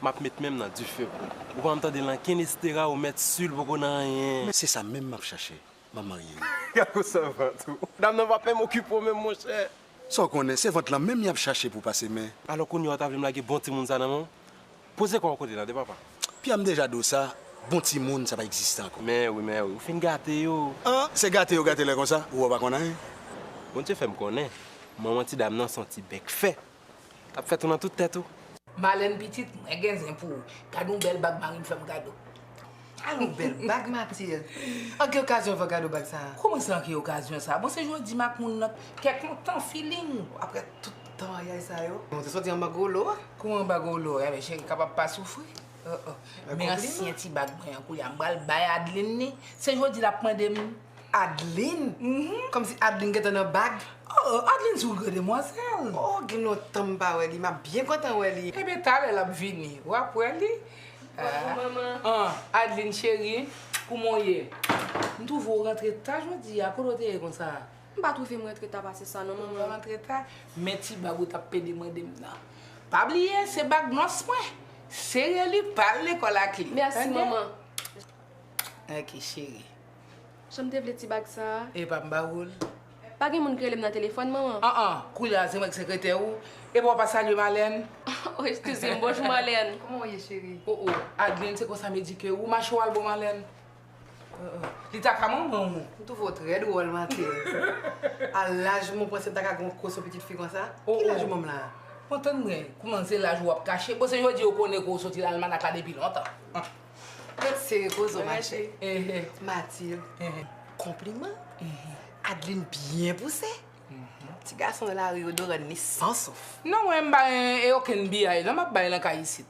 m'a mettre même dans du feu. Ou pas m'entendre dans kinestera ou mettre sur pour qu'on rien. Mais c'est ça même m'a cherché. M'a marié. Kako ça va tout. Dame ne va pas m'occuper même mon cher. Ça qu'on est, c'est votre là même m'a cherché pour passer mais. Alors qu'on y a table me bon petit monde ça non. Posez quoi côté là de papa. Puis am déjà dit ça, bon petit monde ça va exister encore. Mais oui, vous fin gâter yo. Ah, c'est gâté là comme ça ou pas connait. Bon Dieu fait me connaît. Maman ti dame nan son petit bec fait. T'as fait tout dans toute tête tout. Malène petite, moi gen pour cadeau belle bague marine femme cadeau. Allô, belle bague, Mathilde. En quelle occasion vous regardez bague ça? Comment ça, en quelle occasion ça? Bon, c'est aujourd'hui, ma moun, quelqu'un content feeling. Après tout le temps, il y a ça, yo. On te sorti en bagolo? Comment en bagolo? Eh bien, je suis capable de pas souffrir. Merci, un petit bague, il y a un bal, Adeline. C'est aujourd'hui la pointe de Adeline? Comme si Adeline était dans une bague? Oh, Adeline, c'est une demoiselle. Oh, il n'a pas de il m'a bien content, Welly. Eh bien, t'as elle a venu. Ouais, pour elle. Maman. Adeline, chérie, pour moi, nous devons rentrer tard, je dis, à côté comme ça. Je ne vais pas trouver rentrer tard parce que ça, non, maman. Rentrer tard, mais si bagou t'a payé demander maintenant. Pas oublier, c'est bague non, c'est moi. C'est lui parler l'école à clé. Merci, maman. Ok, chérie. Je me développe petit bague ça. Et pas m'baoul. Pas de monde qui relève dans le téléphone, maman. Koula, c'est moi qui secrétaire ou. Et pour pas saluer Marlène. Oh, excusez-moi, bonjour Marlène. Comment est chérie? Oh, Adeline, c'est quoi ça me dit que ou ma cheval bon Marlène. Il t'a comment bon? Tout faut très drôle, Mathilde. À l'âge, mon pensée t'as qu'à grosse petite fille comme ça. Qui l'âge mon là? Entends-moi, comment c'est l'âge ou caché? Bon, c'est aujourd'hui qu'on connaît qu'on sorti l'almanach depuis longtemps. C'est cause au marché. Mathilde. Compliment. Adeline bien poussée. Petit garçon de la rue d'Oran ni sans sauf. Non, moi, je n'ai aucun billet. Je n'ai pas ici.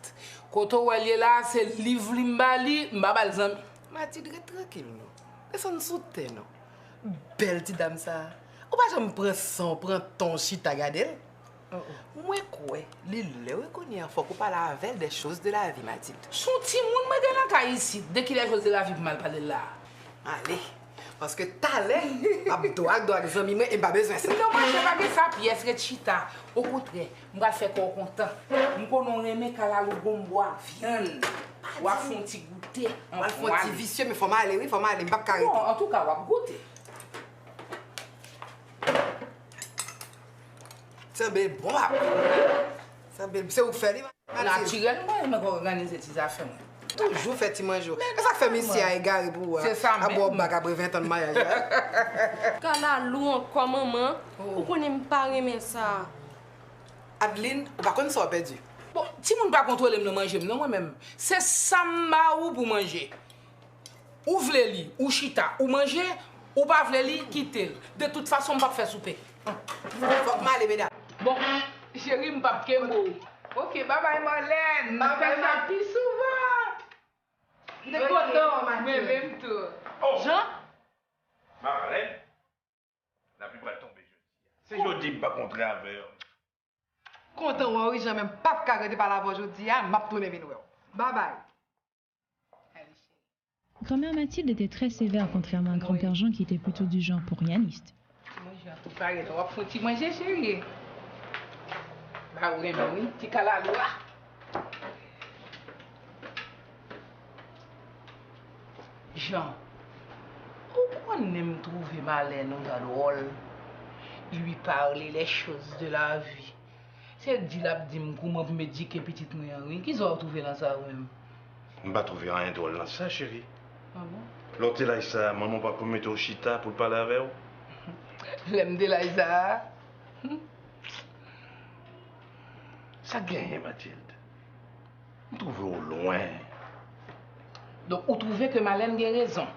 Quand on est là, c'est livre limbali, m'babal zami. Mathilde, tranquille, non. Laisse-nous sauter, non. Belle petite dame, ça. Ou pas, je me prends son, prends ton shit à garder. Moi, quoi, les leaux qu'on faut qu'on parle avec des choses de la vie, Mathilde. Son petit monde, moi, je ici. Dès qu'il y a des choses de la vie, je mal parler là. Allez. Parce que talent, abdoak, doak, zami, et pas besoin de ça. Non, moi, je ne sais pas que ça pièce, que chita. Au contraire, je vais faire qu'on content. Je vais aimer qu'à la boire viande. On va faire un petit goûter. On va faire un petit vicieux, mais il faut m'aller, oui, il faut m'aller, je ne vais pas carrer. Non, en tout cas, on va goûter. C'est bel bon après. C'est bel, c'est où faire les naturellement, je vais organiser ces affaires. Toujours fait un jour. Et ça fait ici à égarer pour c'est ça à boire bac après 20 ans de mariage. Quand la lou encore maman, vous connaissez pas aimer ça. Adeline, par contre ça a perdu. Bon, si vous ne pas contrôler le manger, non moi-même. C'est samba ou pour manger. Ou vleli, ou chita, ou manger, ou pas vleli, quitter. De toute façon, on va pas faire souper. Faut que m'aller, mesdames. Bon, chérie, je pas kembo. Ok, bye bye Marlène. Je fais ça plus souvent. Je suis content, mais même tout. Jean? Marlène, la plupart tomber jeudi. C'est jeudi, pas contre avec. Content, oui, j'ai même pas arrêté par la voix aujourd'hui, m'a tourné vers nous. Bye bye. Grand-mère Mathilde était très sévère, contrairement à grand-père Jean qui était plutôt du genre pour rianiste. Moi, j'ai tout pareil, on va faire manger, chérie. Bah oui, tu as la loi. Jean, pourquoi on aime trouver Marlène drôle? Lui parler les choses de la vie. C'est dit là, comment me dire que petite mouille, qu'ils ont trouvé dans ça même? Je ne vais pas trouver rien drôle dans ça, chérie. Ah bon? L'autre là, ça, maman pas pour mettre au chita pour parler avec vous. L'aime de Laïsa. Ça gagne, Mathilde. On trouve au loin. Donc, vous trouvez que Marlène a raison?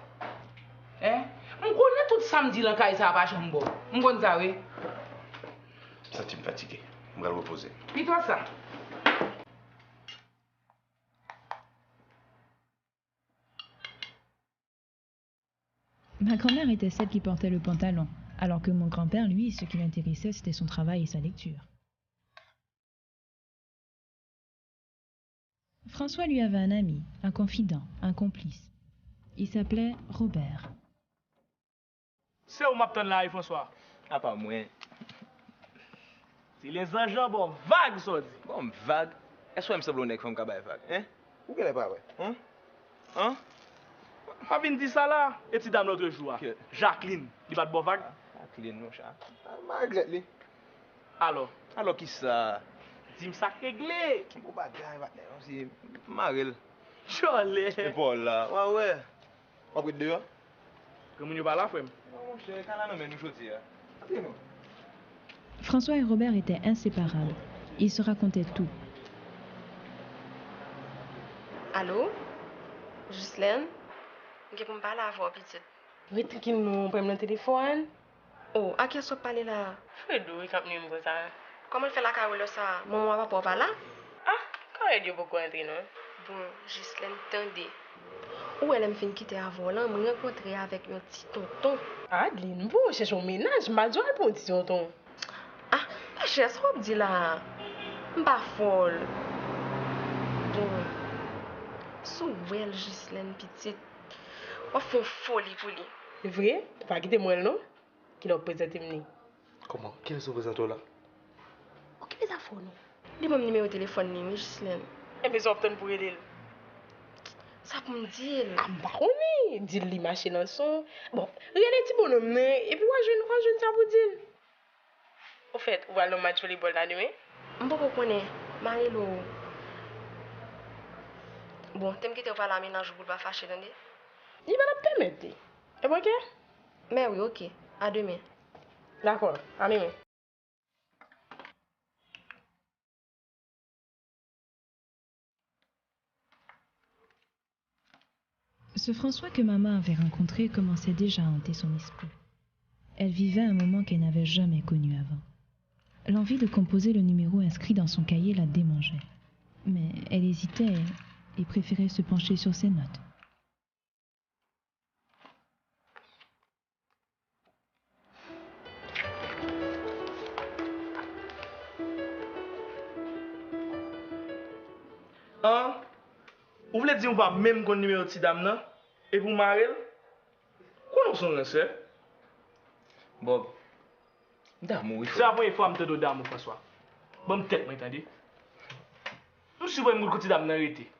Hein? On connaît tout samedi dans le cas, ça va pas chambre. On connaît ça, oui? Ça, tu me fatigué. Je vais me reposer. Puis toi, ça? Ma grand-mère était celle qui portait le pantalon, alors que mon grand-père, lui, ce qui l'intéressait, c'était son travail et sa lecture. François lui avait un ami, un confident, un complice. Il s'appelait Robert. C'est où m'attend là, François? Ah, pas moi. C'est les agents, bon, vague, ça dit. Bon, vague? Est-ce que je me semble que je suis vague? Hein? Où qu'elle est pas, ouais? Hein? Hein? Pas venu dire ça là. Et tu dame l'autre jour. Jacqueline, il va de bon vague? Jacqueline, mon chat. Margaret, lui. Alors? Alors qui ça? Dis-moi ça réglé. Bon bagaille, c'est Marel. Jolé. C'est Paul là. Ouais, ouais. On va dehors. Comment tu vas là, frère? Mon cher, quand on nous choisit. François et Robert étaient inséparables. Ils se racontaient tout. Allô? Ghislaine? Je peux me parler avant, petite. Oui, tranquille, nous prenons le téléphone. Oh, à qui est-ce que parler là? Fredo, il camp numéro ça. Comment fait la carole ça? Maman va pas là? Quand est-ce que vous entrer, non? Bon, Ghislaine, tendez. Où elle me fait quitter avant là, me rencontrer avec un petit tonton. Adeline, vous cherchez un ménage, mal joué pour un petit tonton. Pas cher, ce qu'on dit là. Pas folle. Bon. Sous elle, Ghislaine, petite. On fait folie pour lui. C'est vrai? Tu vas quitter moi, non? Qui l'a présenté moi. Comment? Qui est-ce que vous êtes là? Ok, les affaires, non? Il m'a numéro de téléphone, Ghislaine. Et mais optons pour aider. Ça pour me dire. Bah, on est. Dis-lui, machine en son. Bon, regardez petit bonhomme, et puis, moi, je ne sais pas dire. Au fait, on va le match volleyball là demain? Je ne sais pas connaître. Marie-Lo. Bon, tu me quittes pas la ménage pour pas fâcher, attendez? Il va la permettre. Et ok? Mais oui, ok. À demain. D'accord, à demain. Ce François que maman avait rencontré commençait déjà à hanter son esprit. Elle vivait un moment qu'elle n'avait jamais connu avant. L'envie de composer le numéro inscrit dans son cahier la démangeait. Mais elle hésitait et préférait se pencher sur ses notes. Hein? Vous voulez dire qu'on va même qu'on numéro de cette dame là? Et pour Marel? Quoi nous sommes là, Bob. D'amour, il faut. C'est la première fois que je te donne d'amour, François. Bon, tête, m'entendez? Je suis vraiment côté dame dans l'arrêté.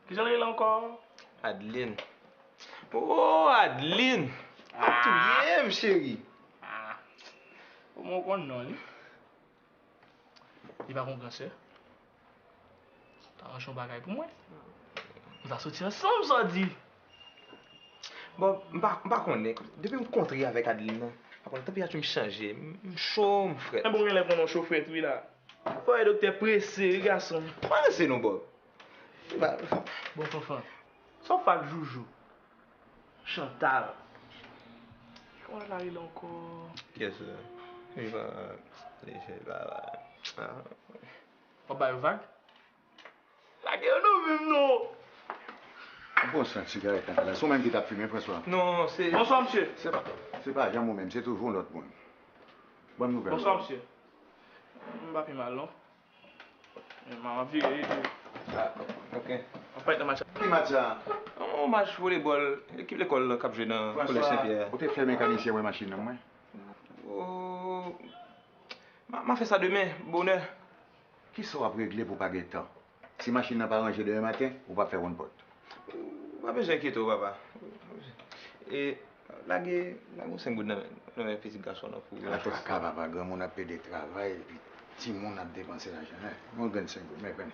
Qui j'en ai là encore? Adeline. Oh, Adeline. Tu aimes, chérie. Comment on non? Il va comprendre ça. T'as un bagage pour moi? Nous allons sortir ensemble, ça dit. Bon, je ne connais pas. Depuis que je me rencontre avec Adeline, après, la température me change. Je suis chaud, mon frère. Un bon élève pour nos chauffeurs, oui, là. Faut un docteur pressé, garçon. Pressé, non, Bob. Bon, enfant. Sauf pas Joujou. Chantal. Comment elle arrive encore? Yes, il va. On va vague? La gueule, non, même non. Bon sang, cigarette, là. C'est même qui t'a fumé, François. Non, c'est. Bonsoir, monsieur. C'est pas Jean moi-même, c'est toujours l'autre monde. Bonne nouvelle. Bonsoir, monsieur. Je ne vais pas mal, non? Ma vie est. Ah, ok. On va être dans match. Qui match ça? On match volleyball. L'équipe de l'école Cap joué dans le collège Saint-Pierre. Vous avez fait mécanicien ou machine, non? Oh. Je fais ça demain, bonheur. Qui sera réglé pour pas gagner de temps? Si la machine n'a pas rangé demain matin, on va faire une porte. Pas besoin d'inquiéter, papa. Et là, c'est un goût de petit garçon. La chose papa, grand monde a payé de travail, et puis petit monde a dépensé l'argent. On gagne 5 goûts, mais venez.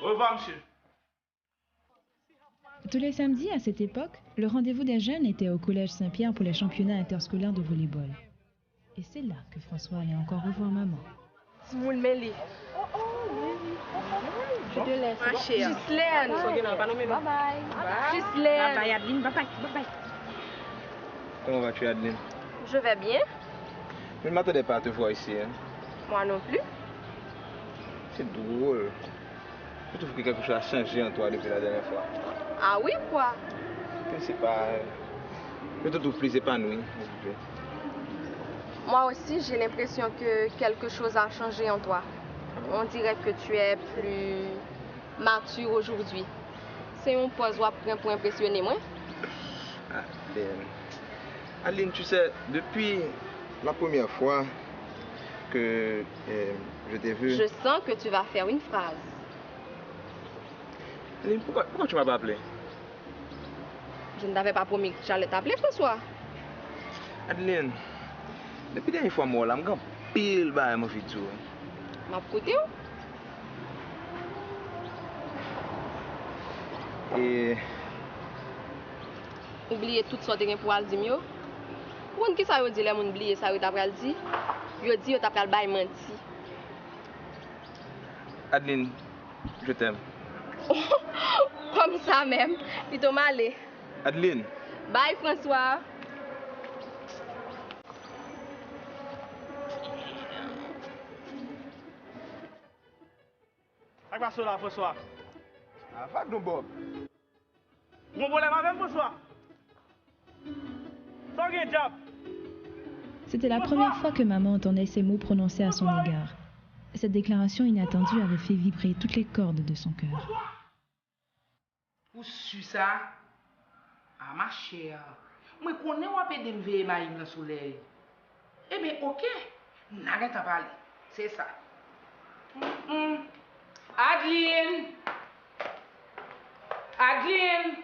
Au revoir, monsieur. Tous les samedis, à cette époque, le rendez-vous des jeunes était au Collège Saint-Pierre pour les championnats interscolaires de volleyball. Et c'est là que François allait encore revoir maman. Si vous le mêlez. Je te laisse. Ma chère. Ghislaine. Bye bye. Ghislaine. Bye bye, Adeline. Bye bye. Bye bye. Comment vas-tu, Adeline? Je vais bien. Je ne m'attendais pas à te voir ici. Hein. Moi non plus. C'est drôle. Je trouve que quelque chose a changé en toi depuis la dernière fois. Ah oui, quoi? Je ne sais pas. Je te trouve plus épanoui. Moi aussi, j'ai l'impression que quelque chose a changé en toi. On dirait que tu es plus mature aujourd'hui. C'est un poison pour impressionner moi. Adeline, tu sais, depuis la première fois que je t'ai vu... Je sens que tu vas faire une phrase. Adeline, pourquoi tu m'as pas appelé? Je ne t'avais pas promis que j'allais t'appeler, François. Adeline, depuis la dernière fois, moi, je suis pile bas mon futur. Ma côté où? Et... Oublier toutes sortes de pour aller dire. Pour qui ça veut dire les gens oublier ça veut t'appelle dire? Yo dit yo t'appelle bail menti. Adeline, je t'aime. Comme ça même. Plutôt malé. Adeline. Bye, François. Ak pa so la, François? Fak nou Bob. Mon problème avec François? Sans gen diable. C'était la première fois que maman entendait ces mots prononcés à son égard. Cette déclaration inattendue avait fait vibrer toutes les cordes de son cœur. Ou su ça? Ah, ma chère. Moi, connais ou apé de me veiller ma dans le soleil. Eh bien, ok. N'a rien à parler. C'est ça. Adeline! Adeline!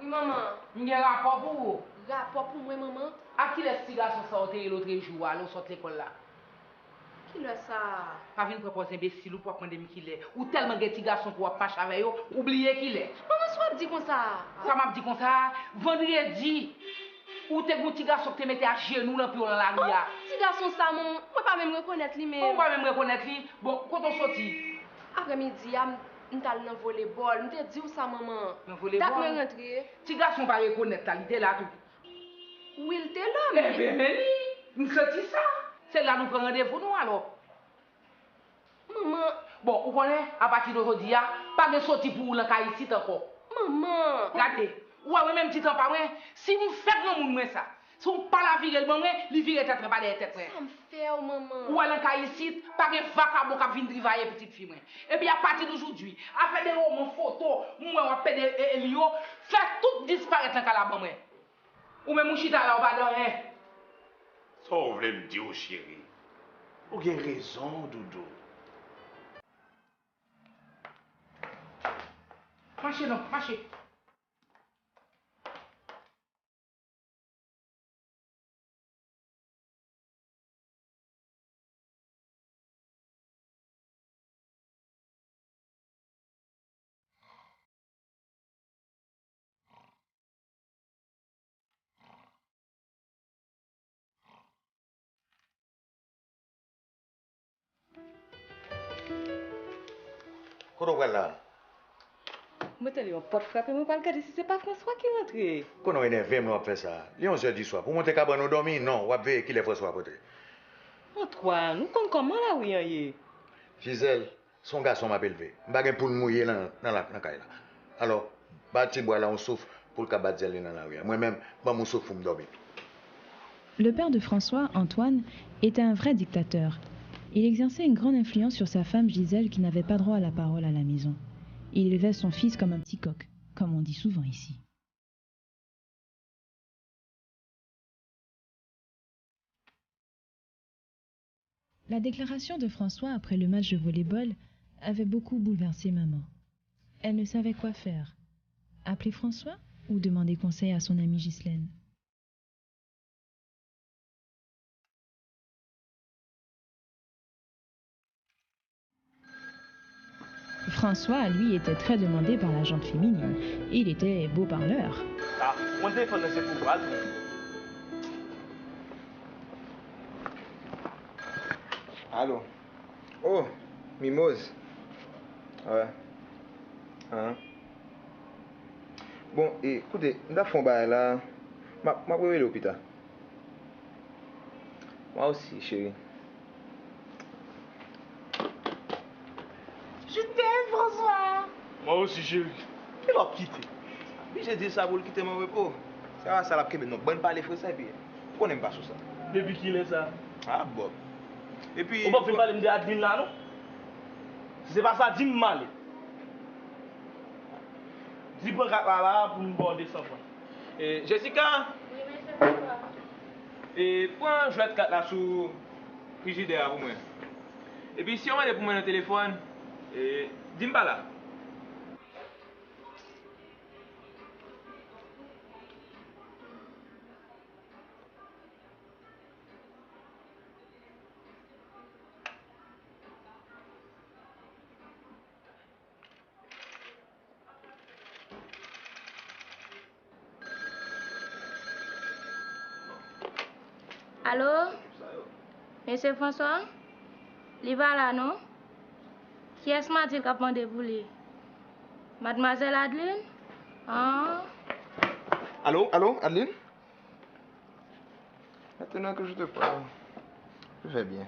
Oui, maman. Il y a un rapport pour vous. Rapport pour moi, maman? À qui les petits garçons sortent l'autre jour, alors sortent l'école là? Qui le ça? Pas venir proposer imbécile ou pour prendre qui est. Ou tellement de petits garçons pour pas avec eux, oublier qu'il est. Maman, soit dit comme ça. Ça m'a dit comme ça. Vendredi, ou t'es un petit garçon qui te mettait à genoux dans la rue. Petit garçon, ça, maman. Moi, pas même reconnaître lui, mais. On va même reconnaître lui. Bon, quand on sortit. Après-midi, on t'a dans volleyball. On t'a dit où ça, maman? Dans volleyball? T'as me rentré. Petit garçon pas reconnaître l'idée là tout. Oui, il était là, mais. Eh bien, mais nous sortis ça. C'est là nous prenons rendez-vous, nous alors. Maman. Bon, vous connaissez, à partir d'aujourd'hui, pas de sortie pour le cas ici encore. Maman. Regardez. Ouais, même petit temps pas vrai. Si vous faites non moun ça. Si vous pas la virée le bon, li virée tête pas des têtes. Ça me fait, maman. Ou alors cas ici, pas de vacabo qui vient travailler petite fille. Et puis à partir d'aujourd'hui, à faire des romans photos, moi on fait des Elio, faire tout disparaître dans la bon. Ou même mon chita là, on va dormir. Ça, vous voulez me dire, chérie. Vous avez raison, Doudou. Marchez non, marchez. Koto là? Moi, t'as un porte frappé, moi, pas le cas si c'est pas François qui est rentré. Quand on est énervé, on fait ça. Il est 11h du soir. Pour monter cabane nous dormir, non. On va veiller qu'il est François à côté. Antoine, nous comptons comment là, oui, Gisèle, son garçon m'a élevé. Je ne pour le mouiller dans la caille. Alors, bâti bois là, on souffle pour le cabane dans la rue. Moi-même, je souffle pour me dormir. Le père de François, Antoine, était un vrai dictateur. Il exerçait une grande influence sur sa femme Gisèle qui n'avait pas droit à la parole à la maison. Il élevait son fils comme un petit coq, comme on dit souvent ici. La déclaration de François après le match de volley-ball avait beaucoup bouleversé maman. Elle ne savait quoi faire. Appeler François ou demander conseil à son amie Ghislaine? François, lui, était très demandé par la gente féminine. Il était beau parleur. Ah, mon téléphone, c'est pour quoi? Allô? Oh, Mimose. Ouais. Hein? Bon, écoutez, nous avons fait là. Je vais à l'hôpital. Moi aussi, chérie. Je t'aime, François. Moi aussi, chérie. Il va quitter. Puis j'ai dit ça pour le quitter mon repos. Ça l'a pris, mais non, bonne parler français, puis on n'aime pas sur ça. Depuis qu'il est ça? Ah, Bob. Et puis. On va faire parler de Adeline là, non? Si c'est pas ça, dis-moi mal. Dis-moi là pour nous border sans point. Et Jessica? Oui, mais c'est quoi? Et prends je vais être là sous le frigidaire pour moi. Et puis si on va pour moi dans le téléphone, dis-moi là. Allô? Monsieur François? Il va là, non? Qui est-ce qui m'a dit qu'il a demandé pour lui? Mademoiselle Adeline? Ah? Allô, Adeline? Maintenant que je te parle, je vais bien.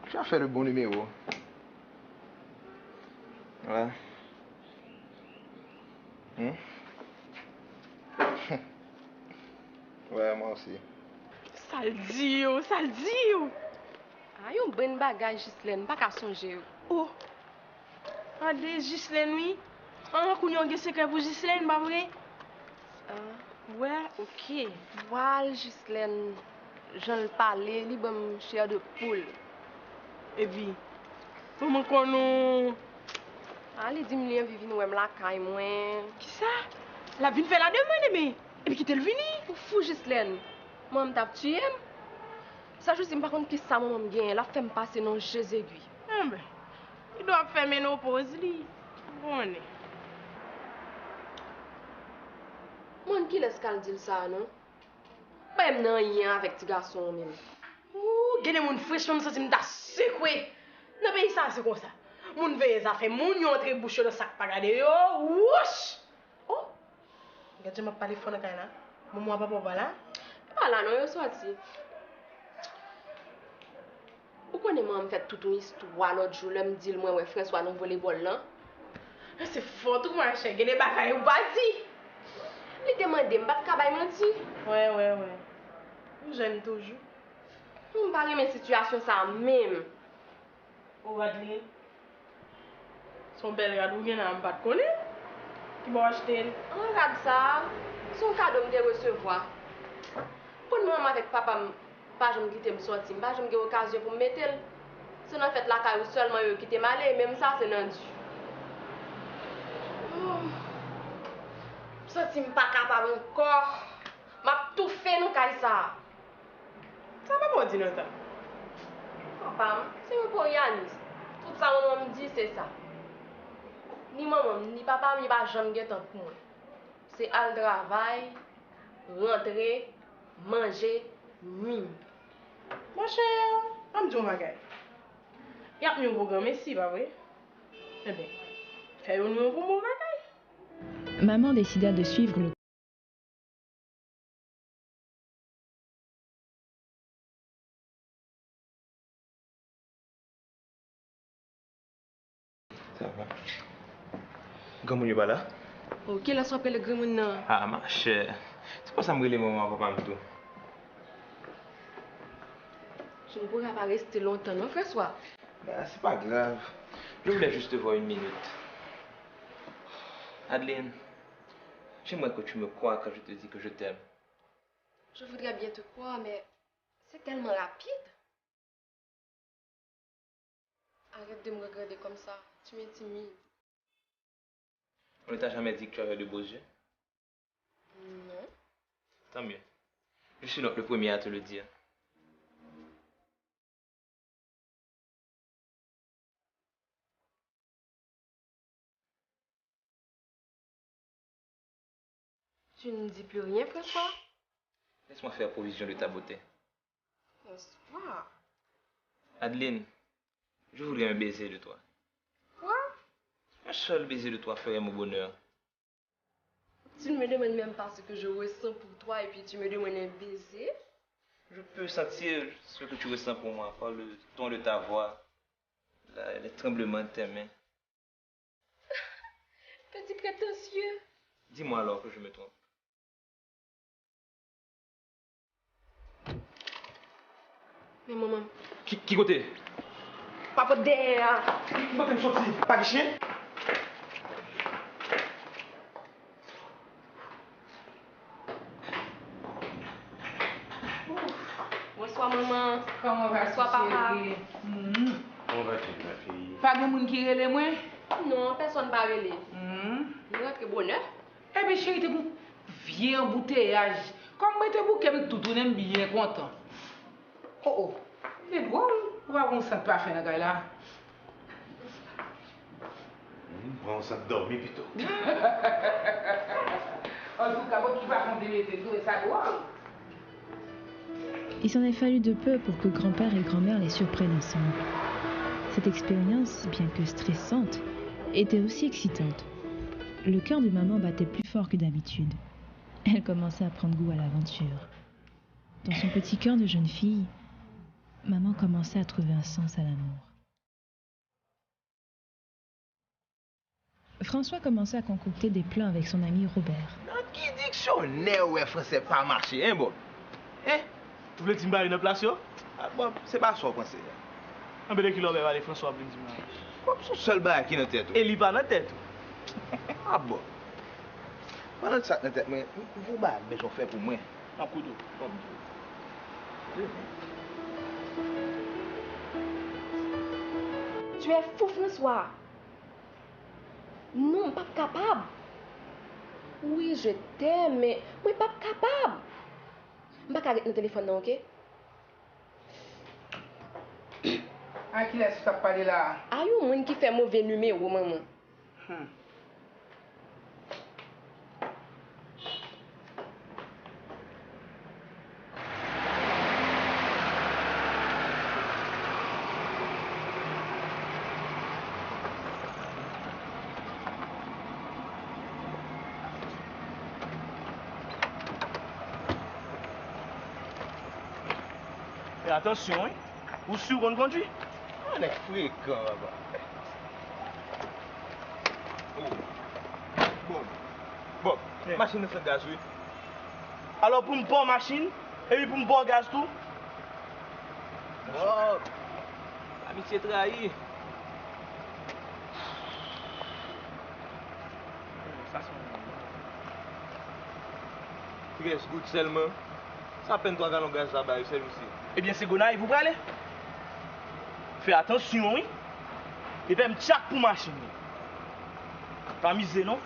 Tu as fait le bon numéro. Ouais. Ouais, moi aussi. Ça le dit yo, ça le dit yo. Ah, yon bon bagay Ghislaine, pas qu'à songer. Oh. Ade Ghislaine oui. Ah, kounyon gen secret pour Ghislaine, pas vrai? Ouais, ok. Voilà, Ghislaine, j'en parlais, li bon chair de poule. Et puis, comment qu'on nous... Allez, dis-moi, vivi nous aime la caille, moi. Qui ça? La vie fait la demande, mais... Et puis qui t'est venu? Ou fou, Ghislaine. Moi, je t'ai tué. Ça, je sais pas contre qui ça, moi, je gagne. La fait me passer dans Jésus aiguille. Ah ben, il doit faire ménopause, lui. Bon, Moi, qui laisse qu'elle dire ça, non? Pas même non rien avec petit garçon, même. Ouh, gagner mon fraîche, je me sens m'ta secoué. Non, pays ça, c'est comme ça. Mon veille, ça fait mon yon entre bouche le sac, pas garder yo. Wouch! Oh! Regarde, je m'ai parlé fond de là. Maman, papa, là. Pas là, non, yo sorti. Pourquoi ne m'a fait toute une histoire l'autre jour, là, me dit moi, ouais, François, nous volleyball, là? C'est fort, tout moi, cher, gagner bagaille ou pas dit. Il demande, je ne vais pas menti. Ouais. J'aime toujours. On parle de mes situations, ça même. Oh, Adeline. Son bel gars, où il y a un pas de connaître. Qui m'a acheté. Regarde ça. Son cadeau me recevoir. Pour moi, avec papa, pas je me quitte me sortir, pas je me donne l'occasion pour me mettre. C'est en fait la caille seulement qui t'est malé, même ça c'est non dû. Je ne suis pas capable encore. Je tout fait nous caille ça. Ça va pas dire non ça. Papa, c'est un pour Yanis. Tout ça maman me dit c'est ça. Ni maman, ni papa, ni pas jamais get pour moi. C'est al travail, rentrer, manger, nuit. Mon cher, on me dit un bagage. Il y a un programme ici, pas vrai? Eh bien, fais un nouveau pour mon bagage. Maman décida de suivre le Ça va. Comment tu vas là? Ok, là, soit le grand monde. Ah, ma chère. C'est pas ça me les moments, papa, me tout. Je ne pourrais pas rester longtemps, non, François? Ben, c'est pas grave. Je voulais juste te voir une minute. Adeline, j'aimerais que tu me crois quand je te dis que je t'aime. Je voudrais bien te croire, mais c'est tellement rapide. Arrête de me regarder comme ça. Tu m'intimides. On ne t'a jamais dit que tu avais de beaux yeux? Non. Tant mieux. Je suis donc le premier à te le dire. Tu ne dis plus rien, François? Laisse-moi faire provision de ta beauté. François? Adeline, je voudrais un baiser de toi. Quoi? Un seul baiser de toi ferait mon bonheur. Tu ne me demandes même pas ce que je ressens pour toi et puis tu me demandes un baiser? Je peux sentir ce que tu ressens pour moi par le ton de ta voix, les tremblements de tes mains. Petit prétentieux. Dis-moi alors que je me trompe. Mais maman. Qui côté? Papa derrière. Pas que me sorti. Pas de chien? Bonsoir maman. Comment va-tu? Bonsoir papa. Comment vas-tu, ma fille? Pas de monde qui relève moi? Non, personne ne va relève. Nous rentrons bonheur. Eh bien chérie, t'es un vieux embouteillage. Comme moi t'es bouquet avec tout, on aime bien content. Oh. C'est drôle. Pourquoi on ne sent pas faire la là? On s'est dormi plutôt. En tout cas, tu vas continuer tes deux, ça drôle. Il s'en est fallu de peu pour que grand-père et grand-mère les surprennent ensemble. Cette expérience, bien que stressante, était aussi excitante. Le cœur de maman battait plus fort que d'habitude. Elle commençait à prendre goût à l'aventure. Dans son petit cœur de jeune fille, maman commençait à trouver un sens à l'amour. François commençait à concocter des plans avec son ami Robert. Qui dictionnaire ouais français pas marché, hein, Bob? Hein? Tu voulais me une place, yo? Ah, Bob, c'est pas ça, pensez. Un peu de kilomètres, allez, François, plein de Bob, son seul bail qui dans tête. Et il pas dans tête. Ah, Bob. Pendant ça dans tête, mais vous bail, mais j'en fais pour moi. Un coup d'eau. Tu es fou, François. Non, pas capable. Oui, je t'aime, mais moi pas capable. Je ne peux pas arrêter le téléphone, non, ok? À qui est-ce que tu as parlé là? Ah, il y a un monde qui fait mauvais numéro, maman. Et attention, hein? Vous sûr qu'on conduit? On est fréquent là-bas. Bob, machine sans gaz, oui. Alors pour me prendre machine, et puis pour me prendre gaz tout? Bob, amitié trahi. Ça, c'est 13 gouttes seulement. Ça peine 3 gallons de gaz là-bas, c'est aussi. Eh bien, c'est Gonaï, vous allez? Fais attention, oui. Et puis, me tchac pour machine. Pas miser, non?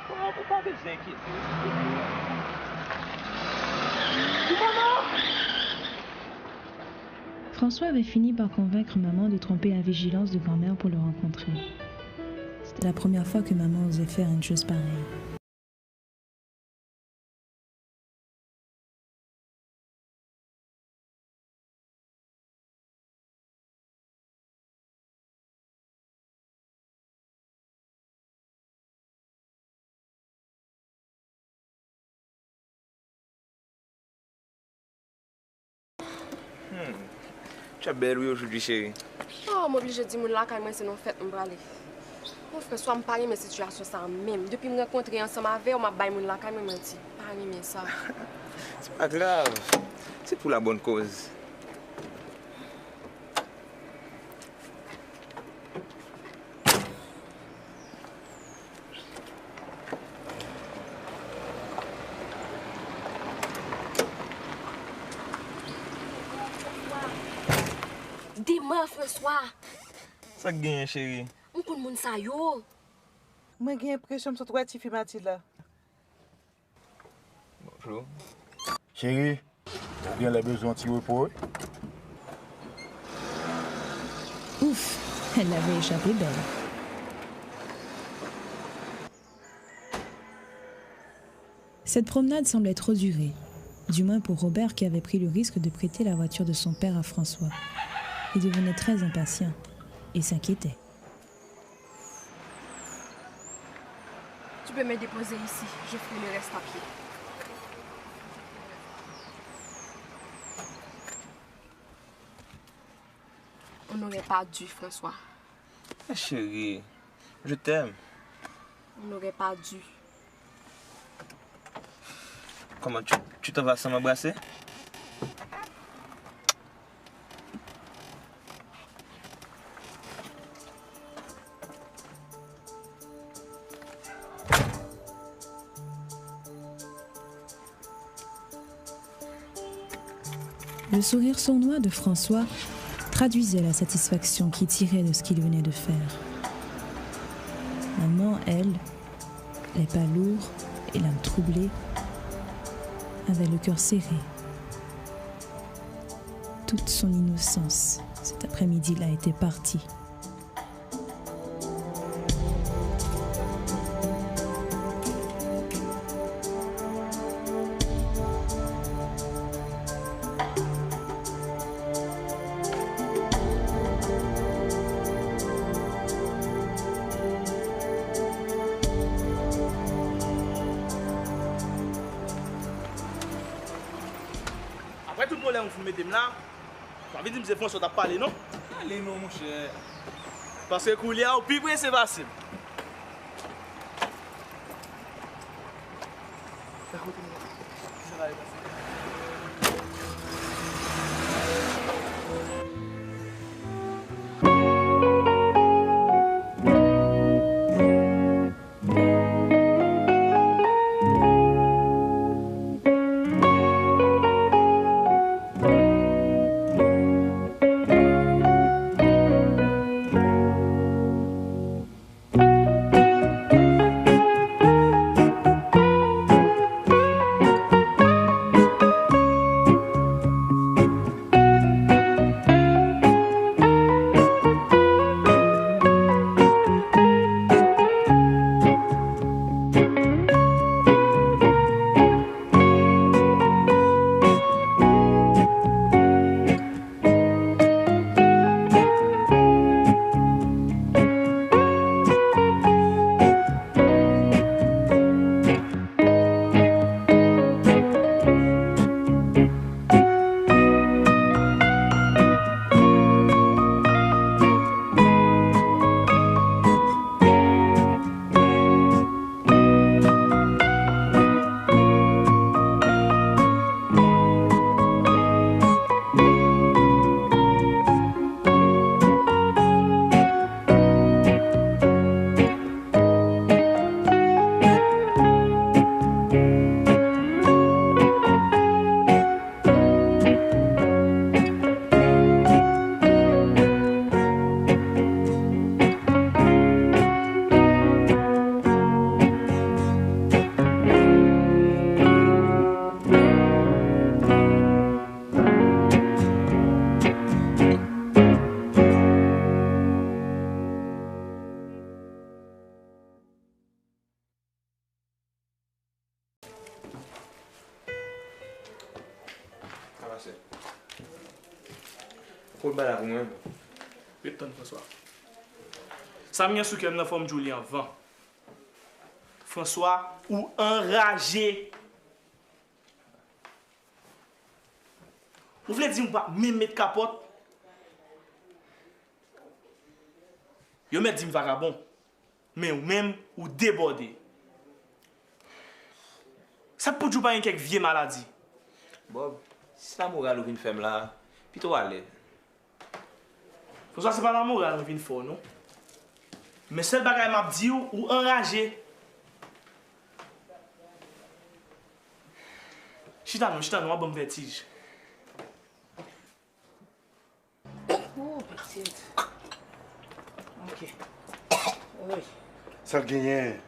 Faut pas vous inquiéter. François avait fini par convaincre maman de tromper la vigilance de grand-mère pour le rencontrer. C'était la première fois que maman osait faire une chose pareille. Tu es belle aujourd'hui, chérie. Oh, je suis obligée de dire que moi, c'est une fête, je vais aller. Mon frère, soit je parle de cette situation ça même. Depuis que je rencontré ensemble avec vous, je vais aller à la menti. Pas aimer ça. C'est pas grave. C'est pour la bonne cause. Dis-moi, François. Ça gagne, chérie. On connaît mon ça yo. Moi j'ai l'impression que tu as tiré Mathilde là. Bonjour. Chérie, t'as bien les besoins de repos? Ouf, elle l'avait échappé belle. Cette promenade semblait trop durer, du moins pour Robert qui avait pris le risque de prêter la voiture de son père à François. Il devenait très impatient et s'inquiétait. Tu peux me déposer ici, je ferai le reste à pied. On n'aurait pas dû, François. Ah, chérie, je t'aime. On n'aurait pas dû. Comment, tu t'en vas sans m'embrasser? Le sourire sournois de François traduisait la satisfaction qu'il tirait de ce qu'il venait de faire. Maman, elle, les pas lourds et l'âme troublée, avait le cœur serré. Toute son innocence, cet après-midi-là, était partie. Après tout problème, vous mettez là. Vous avez dit que c'est François t'a parlé, non? Allez, non, mon cher. Parce que Koulia, au plus près, c'est facile. Ça va aller passer. Faut le balai pour moi. Pétonne, François. Ça m'a sous qu'elle n'a forme Julien vent. François, ou enragé. Vous voulez dire pas même mettre capote? Yo met dit vagabond. Mais ou même ou débordé. Ça peut jouer pas une quelque vieille maladie. Bob, si la morale ou vient faire là, puis toi aller. François, c'est pas la morale ou vient faire non. Mais seul bagage m'a dit ou enragé. Chita non, bon vertige. Oh, petite. Ok. Oui. Ça le gagne.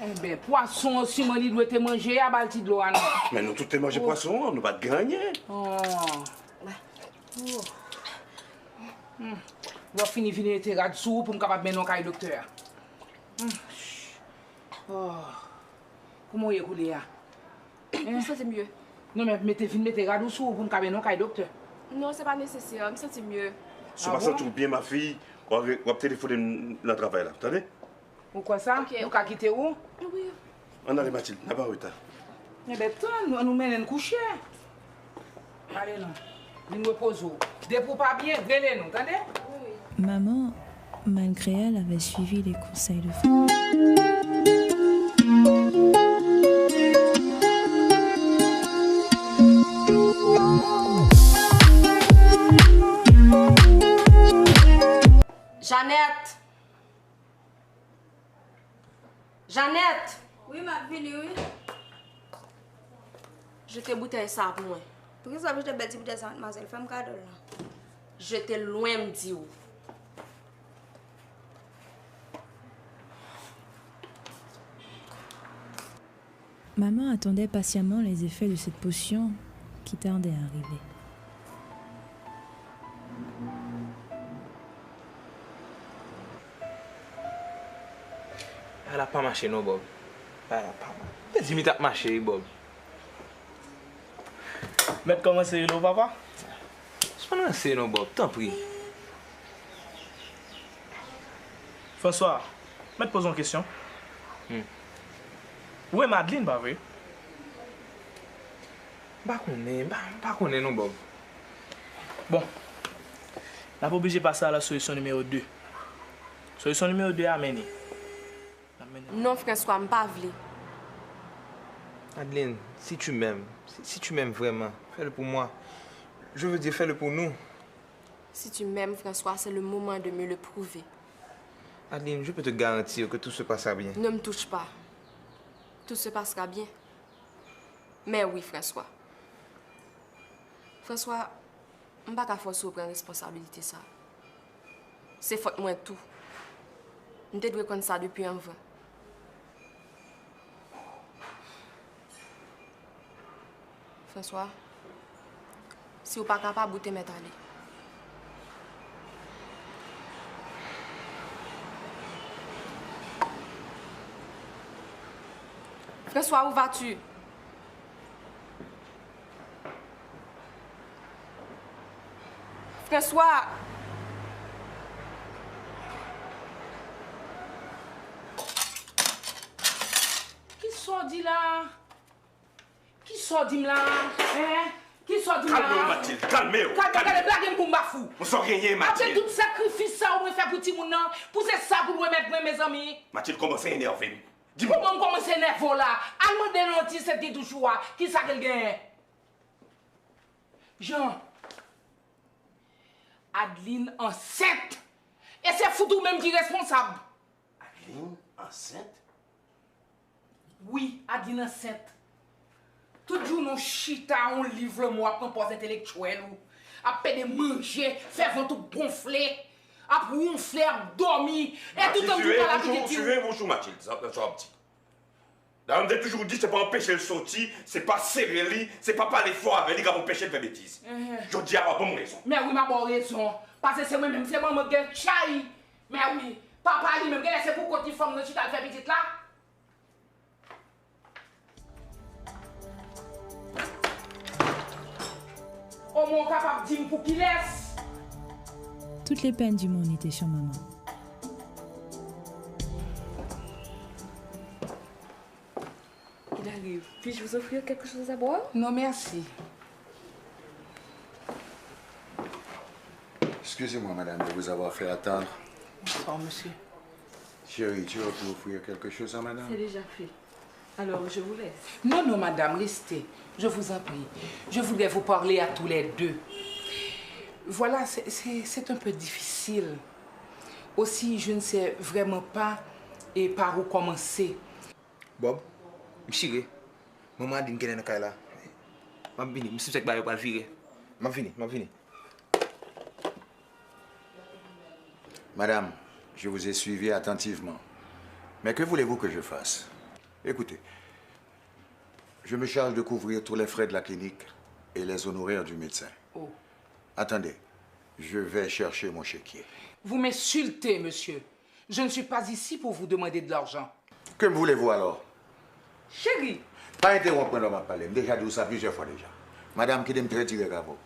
Eh bien, poisson aussi, moi, il doit te manger à balti de l'eau. Mais nous, tout te manger poisson, nous pas de gagner. Oh. On va finir tes rades sous pour me capable de mettre dans le docteur. Oh. Comment est coulé là? Ça c'est mieux. Non, mais mettez rades sous pour me capable de mettre dans le docteur. Non, c'est pas nécessaire, je me sens mieux. Si je me sens bien, ma fille, on va téléphoner le travail là. Attendez? Pourquoi ça? Ok. Vous pouvez quitter où? Oui. On allait, Mathilde, n'a pas retard. Eh bien, nous menons coucher. Allez, non. Nous reposons. Dépôt pas bien, grêlez-nous, attendez? Maman, malgré elle, avait suivi les conseils de Franck. Jeannette! Jeannette! Oui, ma fille, oui. Je t'ai bouteille ça pour moi. Pour qui ça veut te bête bouteille ça, mademoiselle? Fais-moi cadeau là. Je t'ai loin me dire. Maman attendait patiemment les effets de cette potion qui tardait à arriver. Elle a pas marché, non, Bob. Elle a pas marché. Dis-moi, t'as marché, Bob. Mais comment c'est, le papa? C'est pas lancé, non, Bob. T'en prie. François, je te pose une question. Où est Madeleine, pas vrai? Pas qu'on est non, Bob. Bon. On n'a pas obligé de passer à la solution numéro 2. Solution numéro 2 amenée. Non, François, je ne pas vle. Adeline, si tu m'aimes vraiment, fais-le pour moi. Je veux dire, fais-le pour nous. Si tu m'aimes, François, c'est le moment de me le prouver. Adeline, je peux te garantir que tout se passera bien. Ne me touche pas. Tout se passera bien. Mais oui, François. François, je ne vais pas forcer à prendre responsabilité ça. C'est faute moi tout. Je dois connaître ça depuis un temps. François, si vous n'êtes pas capable, vous te mettre à aller. François, où vas-tu? François! Qui sort dit là? Qui sort dit là? Hein? Qui sort dit là? Calme-vous, Mathilde, calmez-vous. Calmez-vous, blague pour m'bafou. On sort rien, Mathilde. Après tout sacrifice ça, on va faire pour tout le monde, pour c'est ça pour nous mettre mes amis. Mathilde, commencez à énerver. Dis-moi. Comment on commence à énerver là? Allemand dénoncer cette toujours, qui ça qu'elle gagne? Jean. Adeline enceinte. Et c'est Foutou même qui est responsable. Adeline enceinte? Oui, Adeline enceinte. Tout jour, nous chita, on livre moi pour un poste intellectuel. Après de manger, faire ventre gonfler. Après ronfler, dormir. Et tout le temps, tout à la petite. Suivez mon chou, Mathilde, ça soit petit. Là, on a toujours dit, c'est pas empêcher le sortir, c'est pas serrer lui, c'est pas parler fort avec lui, qui va empêcher de faire bêtises. Je dis à bonne raison. Mais oui, ma bonne raison. Parce que c'est moi-même, c'est moi qui ai chai. Mais oui, papa lui-même, c'est pour côté femme, nous, tu t'as fait petite là. Au moins capable de dire pour qu'il laisse. Toutes les peines du monde étaient sur maman. Il arrive. Puis-je vous offrir quelque chose à boire? Non, merci. Excusez-moi, madame, de vous avoir fait attendre. Bonsoir, monsieur. Chérie, tu vas offrir quelque chose à madame? C'est déjà fait. Alors, je vous laisse. Non, non, madame, restez. Je vous en prie. Je voulais vous parler à tous les deux. Voilà, c'est un peu difficile. Aussi, je ne sais vraiment pas et par où commencer. Bob, je maman a dit que je suis là. Je suis venu, je suis venu pour le virer. Je suis venu. Madame, je vous ai suivi attentivement. Mais que voulez-vous que je fasse? Écoutez, je me charge de couvrir tous les frais de la clinique et les honoraires du médecin. Oh. Attendez, je vais chercher mon chéquier. Vous m'insultez, monsieur. Je ne suis pas ici pour vous demander de l'argent. Que me voulez-vous alors? Chérie. Pas interrompre dans ma parole. Déjà dit ça plusieurs fois déjà. Madame qui me très tiré gavo.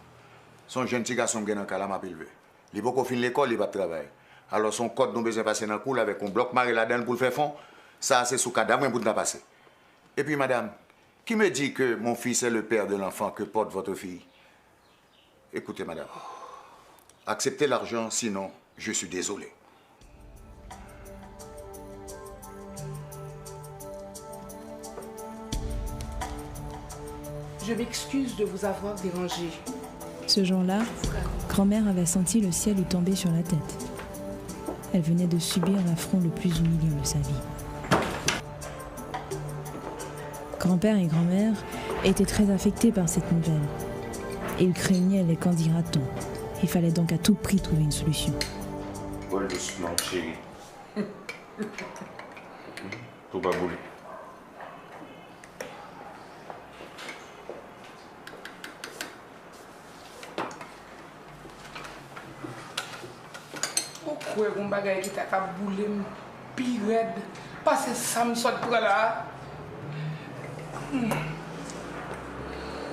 Son jeune petit garçon qui est dans le cas, m'a élevé. Il n'a pas fini l'école, il va travailler. Alors son code nous besoin passer dans le cours avec un bloc maré là-dedans pour le faire fond. Ça, c'est sous cadavre pour nous passer. Et puis, madame, qui me dit que mon fils est le père de l'enfant que porte votre fille? Écoutez, madame, acceptez l'argent, sinon, je suis désolé. Je m'excuse de vous avoir dérangé. Ce jour-là, grand-mère avait senti le ciel lui tomber sur la tête. Elle venait de subir l'affront le plus humiliant de sa vie. Grand-père et grand-mère étaient très affectés par cette nouvelle. Ils craignaient les candidatons. Il fallait donc à tout prix trouver une solution. Bon, doucement, chérie. Tout va bouler. Pourquoi un bagage qui t'a boulé pire raide? Parce que ça me sort pour là.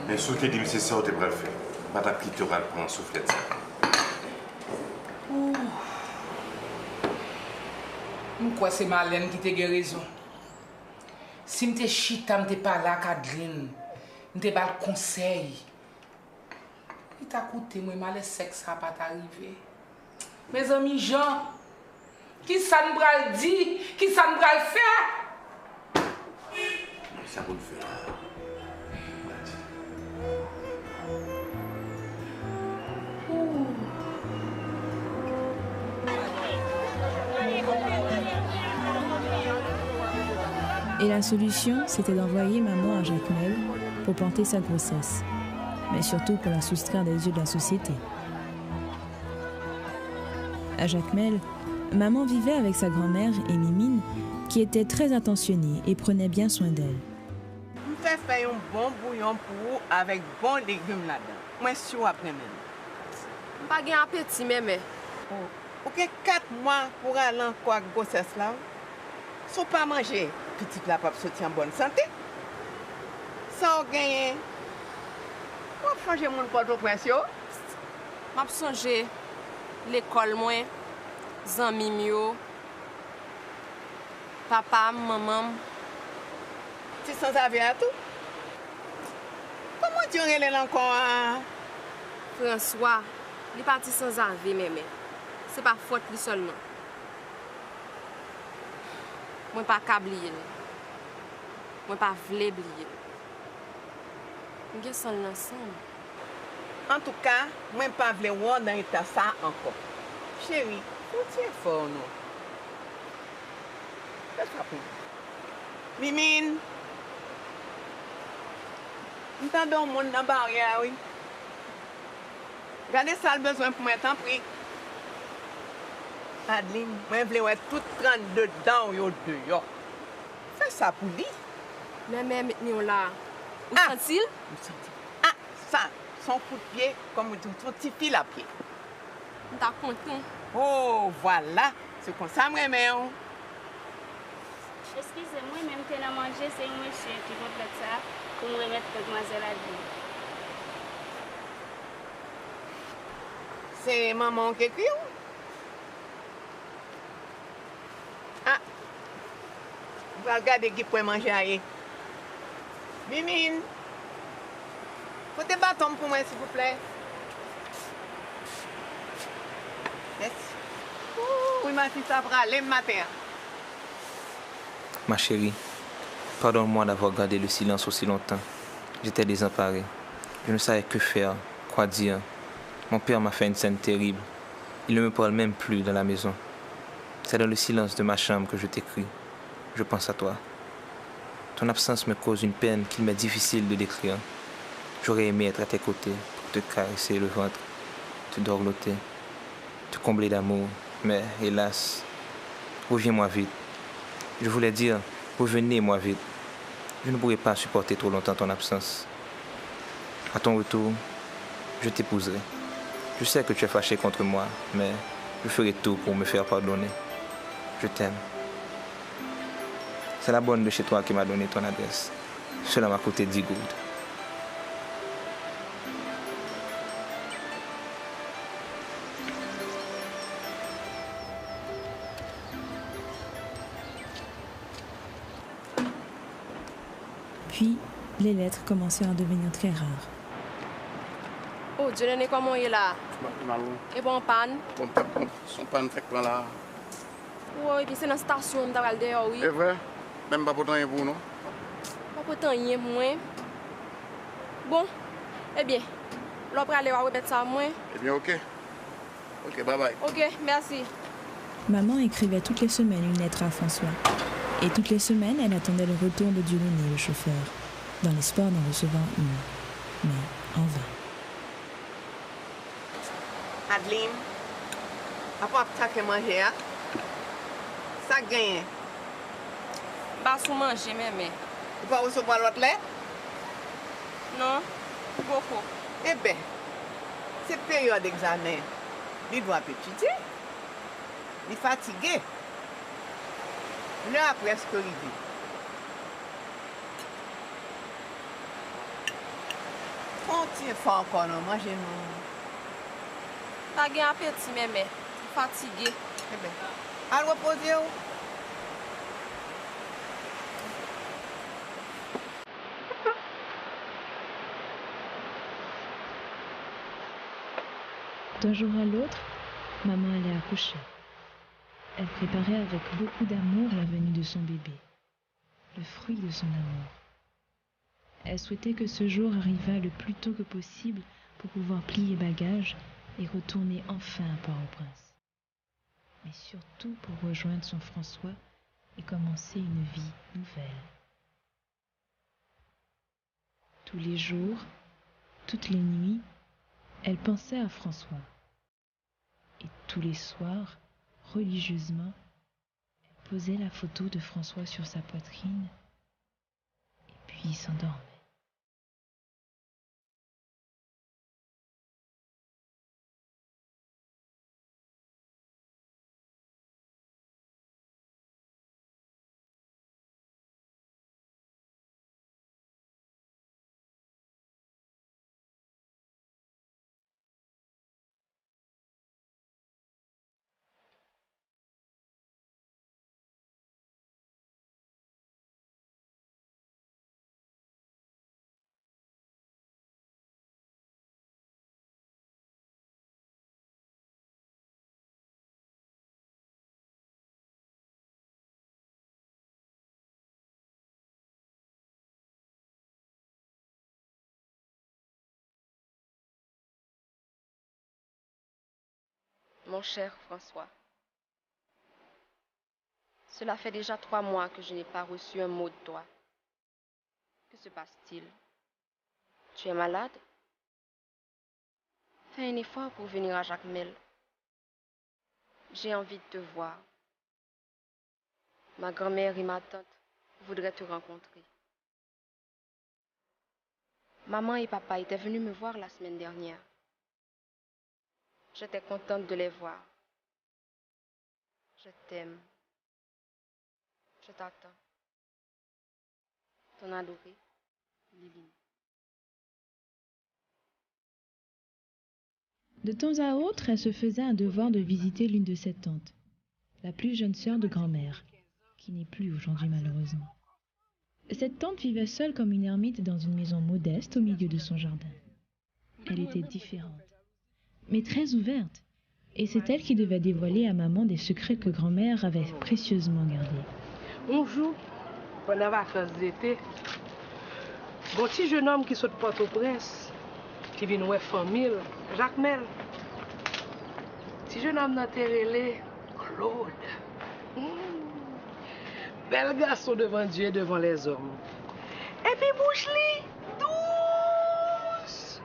Mais si tu dis que c'est ça que tu vas faire, madame qui te prendre souffle de ça. Pourquoi c'est Marlène qui t'a raison? Si je chita, je pas là, Adeline. m'te pas conseil. Il t'a coûté moi mal sexe ça pas t'arriver. Mes amis Jean, qui ça nous bral dit, qui ça nous bral faire? Ça pour le faire. Et la solution, c'était d'envoyer maman à Jacmel pour porter sa grossesse, mais surtout pour la soustraire des yeux de la société. À Jacmel, maman vivait avec sa grand-mère et Mimine, qui était très attentionnée et prenait bien soin d'elle. Je vais faire un bon bouillon pour vous avec bon légumes là-dedans. Moi, sûr après même. Pas gain appétit, mémé. Ok, 4 mois pour aller encore à grossesse là. Sans pas manger, petit plat pour sortir en bonne santé. Sans gagner. On changer mon Port-au-Prince. M'a songer l'école moi, zanmi yo, papa, maman. Tu sans avis à tout? Comment tu relèves encore? François, il est parti sans avis, mémé. C'est pas faute lui seulement. Moi pas oublier. Moi pas vle oublier. Nous sommes ensemble. En tout cas, moi pas vle voir dans état ça encore. Chérie, faut tirer fort non. Fais ça pour moi. Mimine. Nous t'en mon dans barrière oui. Regardez ça le besoin pour moi tant pris. Adeline, moi je veux tout 32 dents yo dehors. Fais ça pour lui. Mais nous là. Où sent-il? Ah, ça, son coup de pied comme son petit fil à pied. T'as content. Oh, voilà. C'est comme ça, moi, mais Excusez-moi, même que dans manger, c'est un monsieur qui complète ça pour me remettre mademoiselle Adeline. C'est maman qui écrit? Ah, vous allez regarder qui peut manger ailleurs. Mimine, faut des bâtons pour moi, s'il vous plaît. Merci. Oui, ma fille, ça va aller le matin. Ma chérie, pardonne-moi d'avoir gardé le silence aussi longtemps. J'étais désemparé. Je ne savais que faire, quoi dire. Mon père m'a fait une scène terrible. Il ne me parle même plus dans la maison. C'est dans le silence de ma chambre que je t'écris. Je pense à toi. Ton absence me cause une peine qu'il m'est difficile de décrire. J'aurais aimé être à tes côtés pour te caresser le ventre, te dorloter, te combler d'amour. Mais hélas, reviens-moi vite. Je voulais dire, revenez-moi vite. Je ne pourrai pas supporter trop longtemps ton absence. À ton retour, je t'épouserai. Je sais que tu es fâché contre moi, mais je ferai tout pour me faire pardonner. Je t'aime. C'est la bonne de chez toi qui m'a donné ton adresse. Cela m'a coûté 10 gouttes. Puis, les lettres commencèrent à devenir très rares. Oh, Dieu, n'est comment il est là? Et bon, panne? Son panne fait quoi là? Oui, puis c'est dans la station, on va dehors, oui. C'est vrai? Même pas pour rien pour nous? Pas pour rien pour moi. Bon, eh bien, l'on va aller répéter ça à moi. Eh bien, ok. Ok, bye bye. Ok, merci. Maman écrivait toutes les semaines une lettre à François. Et toutes les semaines, elle attendait le retour de Dieudonné, le chauffeur, dans l'espoir d'en recevoir une. Mais en vain. Adeline, après ça que manger, ça gagne. Bah, sous manger, mais. Tu vas recevoir l'autre lettre? Non, beaucoup. Eh bien, cette période d'examen, il doit étudier. Il est fatigué. L'heure a presque arrivé. Continue fort encore, non? Mangez non. Pas gain appétit, mais fatigué. Eh bien, à reposer. D'un jour à l'autre, maman allait accoucher. Elle préparait avec beaucoup d'amour la venue de son bébé, le fruit de son amour. Elle souhaitait que ce jour arrivât le plus tôt que possible pour pouvoir plier bagages et retourner enfin à Port-au-Prince. Mais surtout pour rejoindre son François et commencer une vie nouvelle. Tous les jours, toutes les nuits, elle pensait à François. Et tous les soirs, religieusement, elle posait la photo de François sur sa poitrine et puis s'endormait. Mon cher François, cela fait déjà 3 mois que je n'ai pas reçu un mot de toi. Que se passe-t-il? Tu es malade? Fais un effort pour venir à Jacmel. J'ai envie de te voir. Ma grand-mère et ma tante voudraient te rencontrer. Maman et papa étaient venus me voir la semaine dernière. J'étais contente de les voir. Je t'aime. Je t'attends. Ton adorée, Liline. De temps à autre, elle se faisait un devoir de visiter l'une de ses tantes, la plus jeune sœur de grand-mère, qui n'est plus aujourd'hui malheureusement. Cette tante vivait seule comme une ermite dans une maison modeste au milieu de son jardin. Elle était différente, mais très ouverte, et c'est elle qui devait dévoiler à maman des secrets que grand-mère avait précieusement gardés. Bonjour, pendant les vacances d'été, bon petit jeune homme qui saute Port-au-Prince, qui vient voir famille, Jacmel. Petit jeune homme dans Terrelé, Claude. Bel garçon devant Dieu et devant les hommes. Et puis bouche-li, douce.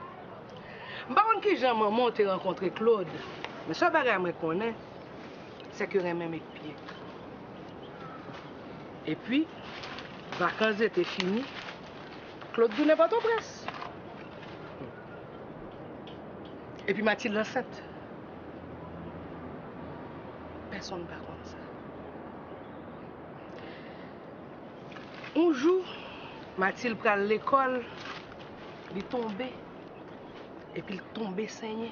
Par contre, qui j'aime monter rencontrer Claude, mais ce bagage que je connais, c'est que même mes pieds. Et puis, vacances étaient finies, Claude n'est pas ton presse. Et puis Mathilde l'enceinte. Personne ne va contre ça. Un jour, Mathilde prend l'école, il est tombé, et puis il est tombé saigné.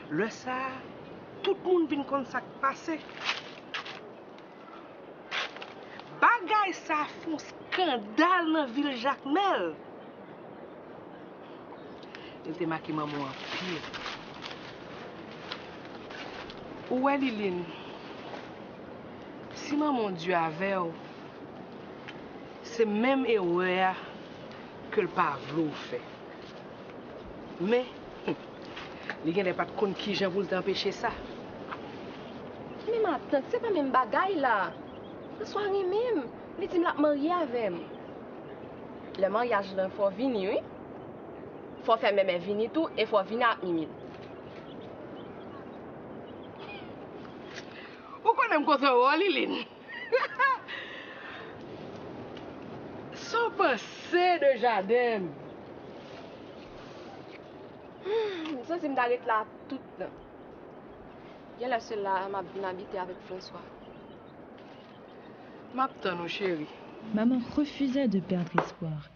Le ça, tout le monde vient comme ça passer. Bagay ça font scandale dans la ville Jacmel. Il était marqué maman en pire. Ouais, Liline, si maman Dieu avait, c'est même erreur que le Pavlo fait. Mais, il n'y a pas de compte qui j'ai voulu t'empêcher ça. Mais ma tante, c'est pas même bagaille là. Ce soir même, les dit la mariée avec. Le mariage là, faut venir, oui. Faut faire même venir tout et faut venir à Mimile. Pourquoi n'aime pas ça, Liline? Sans penser de jardin. Ça, c'est m'arrête là tout. Il y a la seule là, m'a habité avec François. M'attends, chérie. Maman refusait de perdre espoir.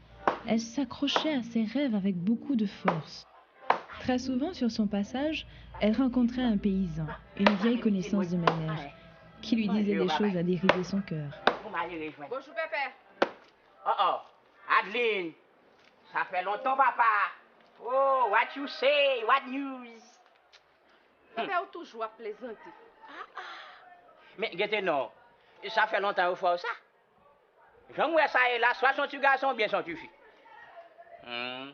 Elle s'accrochait à ses rêves avec beaucoup de force. Très souvent, sur son passage, elle rencontrait un paysan, une vieille connaissance de ma mère, qui lui disait des choses à dérider son cœur. Bonjour, pépé. Oh, Adeline, ça fait longtemps, papa. Oh, what you say, what news? Mais on toujours à plaisanter. Mais, gete non, ça fait longtemps qu'il faut ça. J'en vois ça et là, soit son-tu garçon, bien son-tu fille. Eh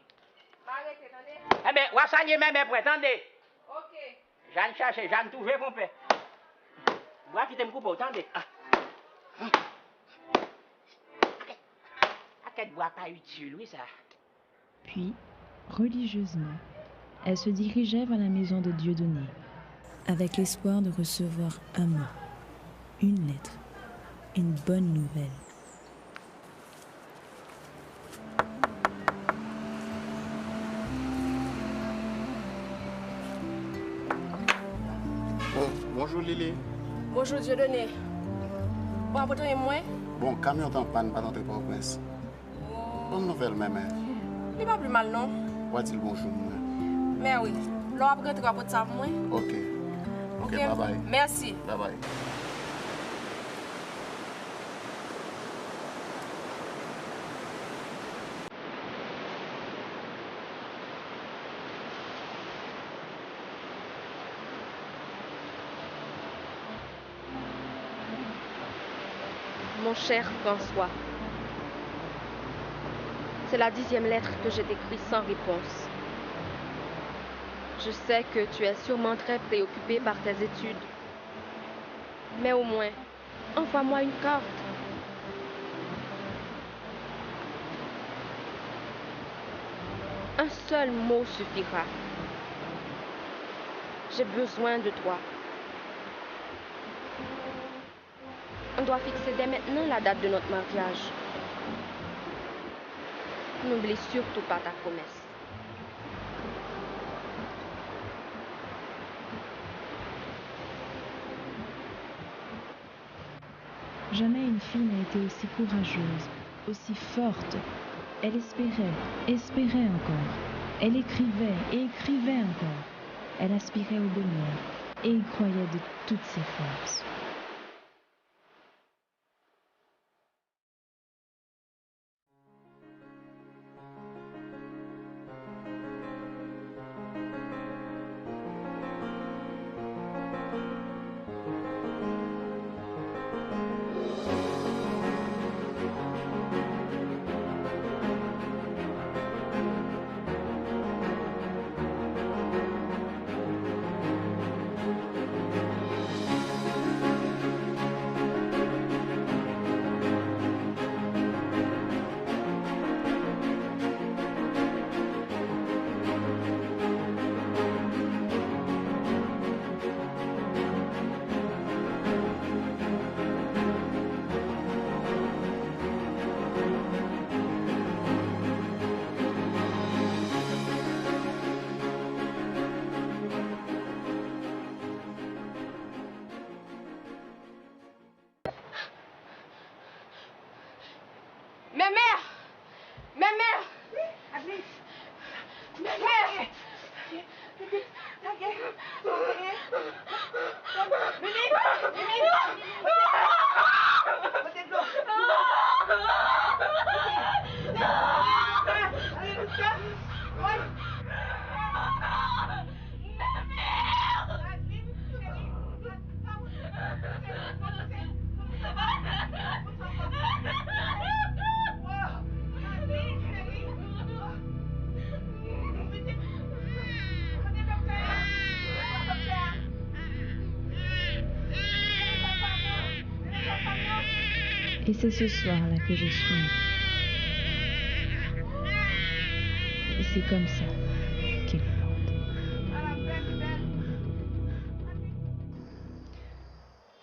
bien, on va saluer même, attendez. Ok. J'en cherche, j'en trouve mon père. Moi qui t'aime couper, attendez. Quel bois pas utile, oui, ça. Puis, religieusement, elle se dirigeait vers la maison de Dieudonné, avec l'espoir de recevoir un mot, une lettre, une bonne nouvelle. Bonjour Lily. Bonjour Dieudonné. Bon, apportez moi. Bon, camion en panne, pas d'entrer au prince. Bonne nouvelle, même. Il n'est pas plus mal, non? Quoi dit le bonjour, moi? Mais oui. L'on va prendre trois potes ça pour moi. Ok. Ok, bye bye. Merci. Bye bye. Mon cher François, c'est la 10e lettre que je t'écris sans réponse. Je sais que tu es sûrement très préoccupé par tes études. Mais au moins, envoie-moi une carte. Un seul mot suffira. J'ai besoin de toi. On doit fixer dès maintenant la date de notre mariage. N'oublie surtout pas ta promesse. Jamais une fille n'a été aussi courageuse, aussi forte. Elle espérait encore. Elle écrivait et écrivait encore. Elle aspirait au bonheur et y croyait de toutes ses forces. Et c'est ce soir-là que je suis née. Et c'est comme ça qu'il porte.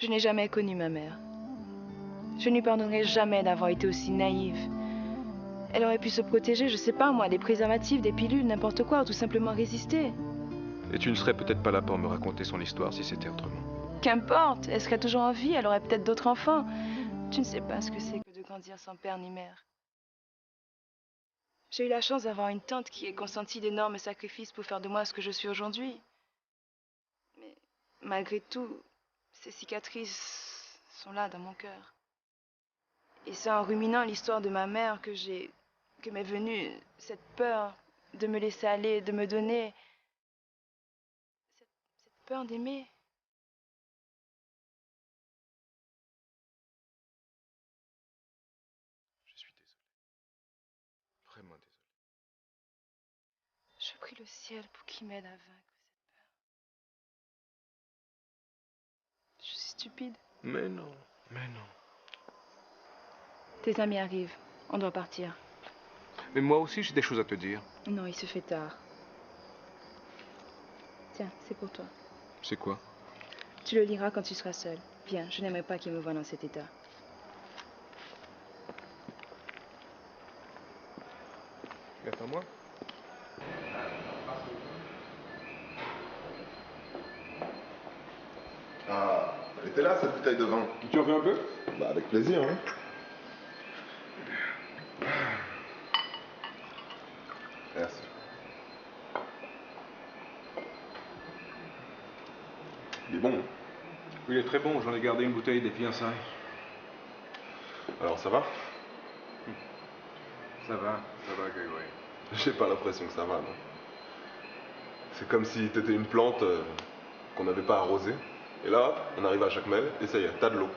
Je n'ai jamais connu ma mère. Je ne lui pardonnerai jamais d'avoir été aussi naïve. Elle aurait pu se protéger, je sais pas moi, des préservatifs, des pilules, n'importe quoi, ou tout simplement résister. Et tu ne serais peut-être pas là pour me raconter son histoire si c'était autrement. Qu'importe, elle serait toujours en vie, elle aurait peut-être d'autres enfants. Tu ne sais pas ce que c'est que de grandir sans père ni mère. J'ai eu la chance d'avoir une tante qui ait consenti d'énormes sacrifices pour faire de moi ce que je suis aujourd'hui. Mais malgré tout, ces cicatrices sont là dans mon cœur. Et c'est en ruminant l'histoire de ma mère que m'est venue cette peur de me laisser aller, de me donner cette peur d'aimer. Je suis désolé. Vraiment désolé. Je prie le ciel pour qu'il m'aide à vaincre cette peur. Je suis stupide. Mais non, mais non. Tes amis arrivent. On doit partir. Mais moi aussi, j'ai des choses à te dire. Non, il se fait tard. Tiens, c'est pour toi. C'est quoi? Tu le liras quand tu seras seul. Viens, je n'aimerais pas qu'il me voie dans cet état. Attends-moi. Ah, elle était là, cette bouteille de vin. Tu en veux un peu? Bah, avec plaisir, hein. Merci. Il est bon. Oui, il est très bon. J'en ai gardé une bouteille des fiançailles. Alors, ça va? Ça va, Grégory. J'ai pas l'impression que ça va, non. C'est comme si t'étais une plante qu'on n'avait pas arrosée. Et là, on arrive à Jacmel et ça y est, t'as de l'eau.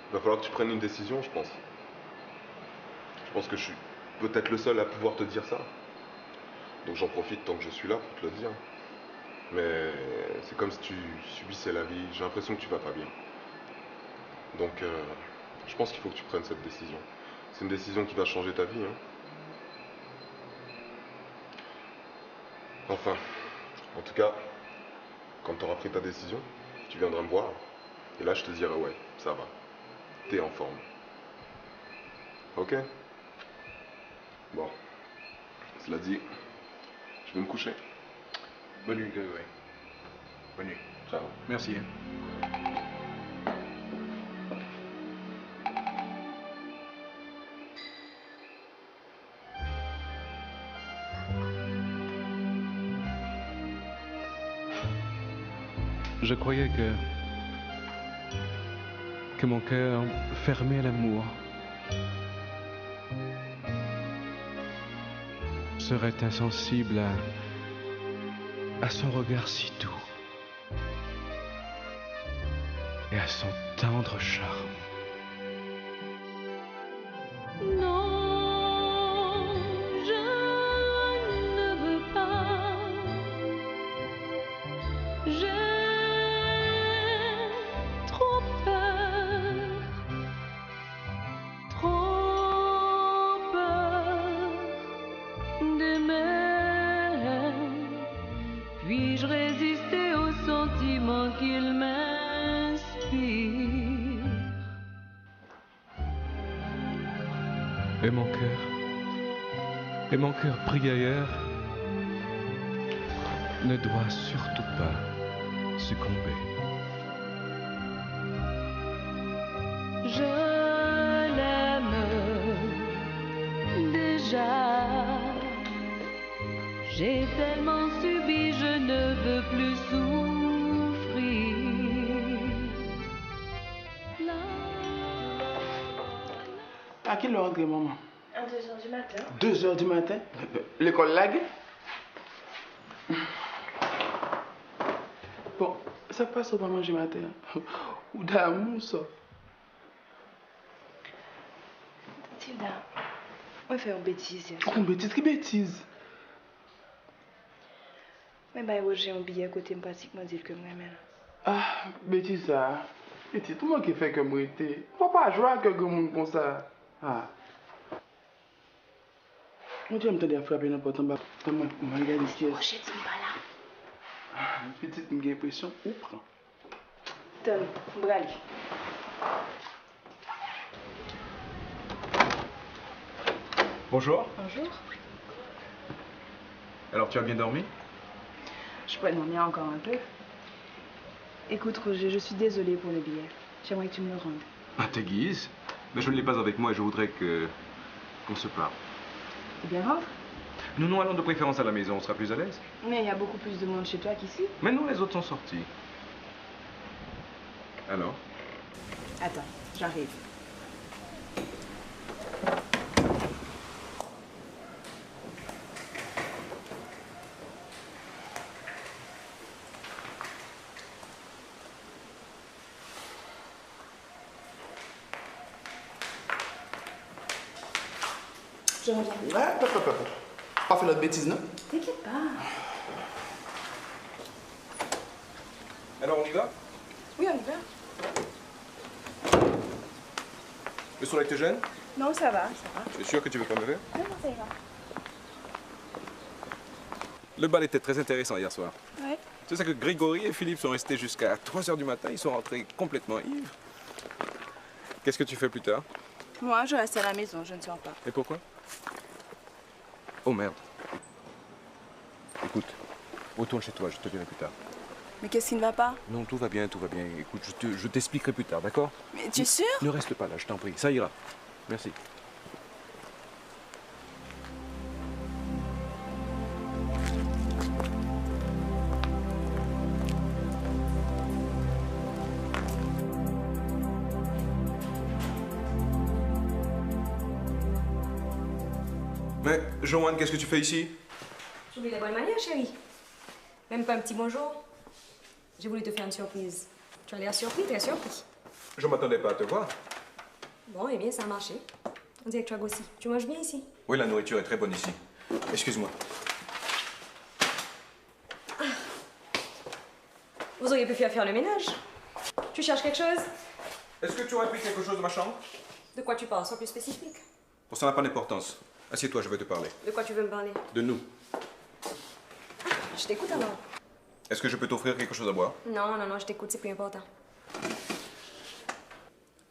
Il va falloir que tu prennes une décision, je pense. Je pense que je suis peut-être le seul à pouvoir te dire ça. Donc j'en profite tant que je suis là pour te le dire. Mais c'est comme si tu subissais la vie. J'ai l'impression que tu vas pas bien. Donc je pense qu'il faut que tu prennes cette décision. C'est une décision qui va changer ta vie, hein. Enfin, en tout cas, quand tu auras pris ta décision, tu viendras me voir. Et là, je te dirai, ouais, ça va. T'es en forme. Ok? Bon. Cela dit, je vais me coucher. Bonne nuit, Grégory. Bonne nuit. Ciao. Merci. Je croyais que mon cœur fermé à l'amour serait insensible à son regard si doux et à son tendre charme. Non, je ne veux pas. J'ai trop peur d'aimer. Puis-je résister aux sentiments qu'il m'inspire? Et mon cœur pris ailleurs, ne doit surtout pas succomber. Je l'aime déjà. J'ai tellement subi, je ne veux plus souffrir. À quelle heure rentrez, maman? À 2h du matin. 2h du matin? L'école lague? Bon, ça passe, on va manger matin. Ou d'amour, ça. Tilda, on va faire une bêtise. Une bêtise? Quelle bêtise? Mais bah, j'ai un billet à côté, pratiquement dire que moi même. Ah, bêtise ça. Bêtise, tout le monde qui fait comme moi était. Faut pas jouer avec quelqu'un monde comme ça. Ah. Mon Dieu, je me frapper n'importe où. Je me regarde ici. Oh, je dis pas là. Ah, petite, j'ai l'impression. Où prend? Tom, brali. Bonjour. Bonjour. Alors, tu as bien dormi? Je pourrais dormir encore un peu. Écoute, Roger, je suis désolée pour le billet. J'aimerais que tu me le rendes. À tes guises. Mais je ne l'ai pas avec moi et je voudrais qu'on se parle. Eh bien, rentre. Nous allons de préférence à la maison, on sera plus à l'aise. Mais il y a beaucoup plus de monde chez toi qu'ici. Mais non, les autres sont sortis. Alors? Attends, j'arrive. Je reviens. Ouais, pas fait notre bêtise, non? T'inquiète pas. Alors on y va? Oui, on y va. Le soleil te gêne? Non, ça va. Tu es sûr que tu veux pas me ver? Non, ça ira. Le bal était très intéressant hier soir. Ouais. Tu sais que Grégory et Philippe sont restés jusqu'à 3 h du matin, ils sont rentrés complètement ivres. Qu'est-ce que tu fais plus tard? Moi, je reste à la maison, je ne sors pas. Et pourquoi? Oh merde. Écoute, retourne chez toi, je te dirai plus tard. Mais qu'est-ce qui ne va pas? Non, tout va bien, tout va bien. Écoute, je t'expliquerai plus tard, d'accord? Mais tu es sûr? Ne reste pas là, je t'en prie, ça ira. Merci. Mais, Joanne, qu'est-ce que tu fais ici? J'oublie les bonnes manières, chérie. Même pas un petit bonjour. J'ai voulu te faire une surprise. Tu as l'air surpris, très surpris. Je m'attendais pas à te voir. Bon, eh bien, ça a marché. On dirait que tu as grossi. Tu manges bien ici? Oui, la nourriture est très bonne ici. Excuse-moi. Vous auriez pu faire le ménage. Tu cherches quelque chose? Est-ce que tu aurais pris quelque chose de ma chambre? De quoi tu parles? Sois plus spécifique. Bon, ça n'a pas d'importance. Assieds-toi, je vais te parler. De quoi tu veux me parler? De nous. Je t'écoute alors. Est-ce que je peux t'offrir quelque chose à boire? Non, non, non, je t'écoute, c'est plus important.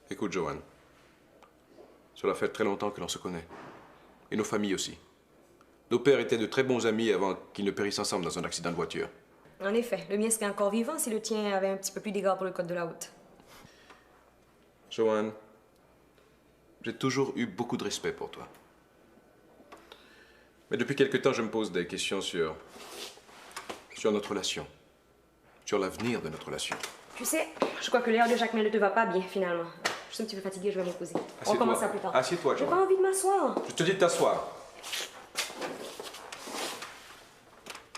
Écoute, Joanne. Cela fait très longtemps que l'on se connaît. Et nos familles aussi. Nos pères étaient de très bons amis avant qu'ils ne périssent ensemble dans un accident de voiture. En effet, le mien serait encore vivant si le tien avait un petit peu plus d'égard pour le code de la route. Joanne, j'ai toujours eu beaucoup de respect pour toi. Mais depuis quelque temps, je me pose des questions sur notre relation. Sur l'avenir de notre relation. Tu sais, je crois que l'air de Jacques ne te va pas bien, finalement. Je suis un petit peu fatiguée, je vais me reposer. On commence ça plus tard. Assieds-toi, J'ai Joanne. pas envie de m'asseoir. Je te dis de t'asseoir.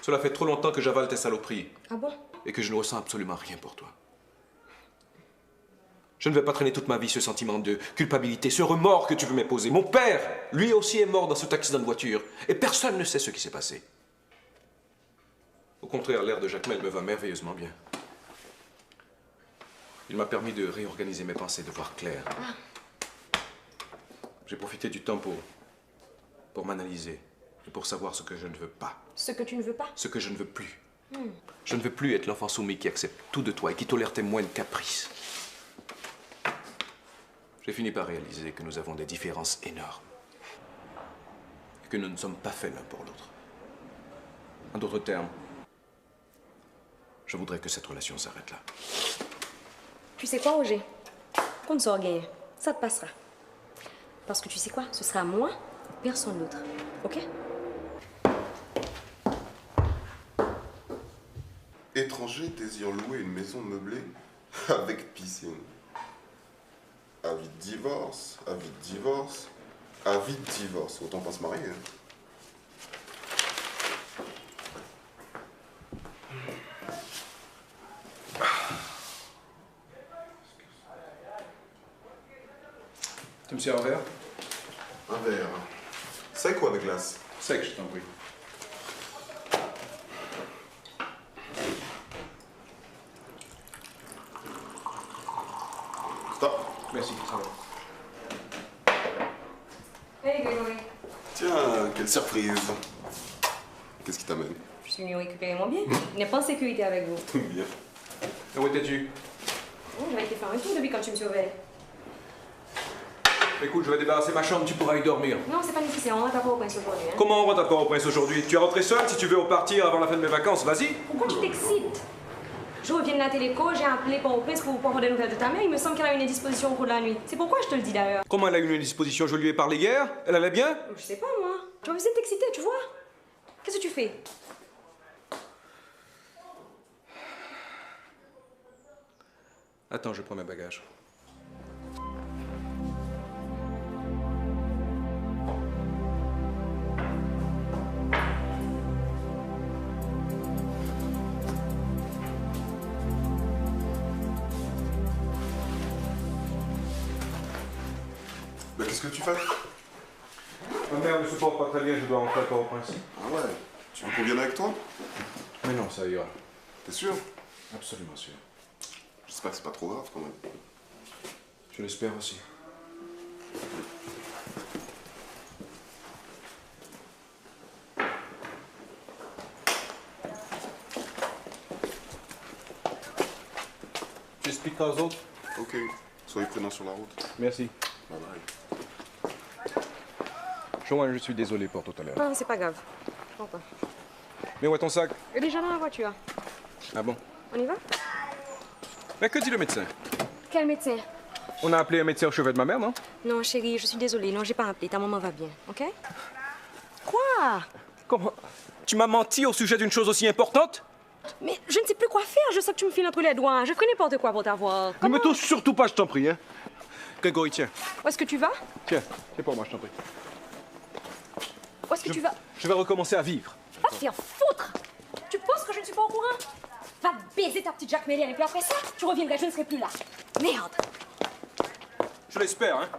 Cela fait trop longtemps que j'avale tes saloperies. Ah bon? Et que je ne ressens absolument rien pour toi. Je ne vais pas traîner toute ma vie ce sentiment de culpabilité, ce remords que tu veux m'imposer. Mon père, lui aussi, est mort dans cet accident de voiture. Et personne ne sait ce qui s'est passé. Au contraire, l'air de Jacmel me va merveilleusement bien. Il m'a permis de réorganiser mes pensées, de voir clair. J'ai profité du temps pour m'analyser et pour savoir ce que je ne veux pas. Ce que tu ne veux pas? Ce que je ne veux plus. Je ne veux plus être l'enfant soumis qui accepte tout de toi et qui tolère tes moindres caprices. J'ai fini par réaliser que nous avons des différences énormes. Et que nous ne sommes pas faits l'un pour l'autre. En d'autres termes, je voudrais que cette relation s'arrête là. Tu sais quoi, Roger? Qu'on ne sort gagner, ça te passera. Parce que tu sais quoi? Ce sera moi, personne d'autre. Ok? Étranger désire louer une maison meublée avec piscine. Avis de divorce, avis de divorce, avis de divorce. Autant pas se marier. Tu me sers un verre? Un verre. Sec ou avec glace? Sec, je t'en prie. Stop. Merci, ça va. Hey, Grégory. Tiens, quelle surprise. Qu'est-ce qui t'amène? Je suis venue récupérer mon bien. Il n'est pas en sécurité avec vous. Bien. Et où étais-tu? J'avais été faire un tour depuis quand tu me surveilles. Écoute, je vais débarrasser ma chambre, tu pourras y dormir. Non, c'est pas nécessaire, on rentre à Port-au-Prince aujourd'hui. Hein. Comment on rentre à Port-au-Prince aujourd'hui? Tu es rentré seul si tu veux repartir avant la fin de mes vacances, vas-y. Pourquoi tu t'excites? Je reviens de la téléco, j'ai appelé Port-au-Prince pour avoir des nouvelles de ta mère. Il me semble qu'elle a une indisposition au cours de la nuit. C'est pourquoi je te le dis d'ailleurs. Comment elle a eu une indisposition? Je lui ai parlé hier? Elle allait bien? Je sais pas moi. Tu vas essayer de t'exciter, tu vois? Qu'est-ce que tu fais? Attends, je prends mes bagages. Mais qu'est-ce que tu fais? Ma mère ne se porte pas très bien, je dois rentrer à Port-au-Prince. Ah ouais? Tu veux qu'on vienne avec toi? Mais non, ça ira. T'es sûr? Absolument sûr. J'espère que c'est pas trop grave quand même. Je l'espère aussi. Tu expliqueras aux autres? Ok. Soyez prudents sur la route. Merci. Bye bye. Joanne, je suis désolé pour tout à l'heure. Non, c'est pas grave. Prends pas. Mais où est ton sac? Il est déjà dans la voiture. Ah bon? On y va? Mais que dit le médecin? Quel médecin? On a appelé un médecin au chevet de ma mère, non? Non, chérie, je suis désolée. Non, j'ai pas appelé. Ta maman va bien, ok? Quoi? Comment? Tu m'as menti au sujet d'une chose aussi importante? Mais je ne sais plus quoi faire. Je sais que tu me files entre les doigts. Je ferai n'importe quoi pour t'avoir. Ne me touche surtout pas, je t'en prie, hein? Grégory, tiens. Où est-ce que tu vas? Tiens, c'est pour moi, je t'en prie. Où est-ce que tu vas? Je vais recommencer à vivre. Va te faire foutre! Tu penses que je ne suis pas au courant? Va baiser ta petite Jacques Méliel et puis après ça, tu reviendras, je ne serai plus là. Merde! Je l'espère, hein?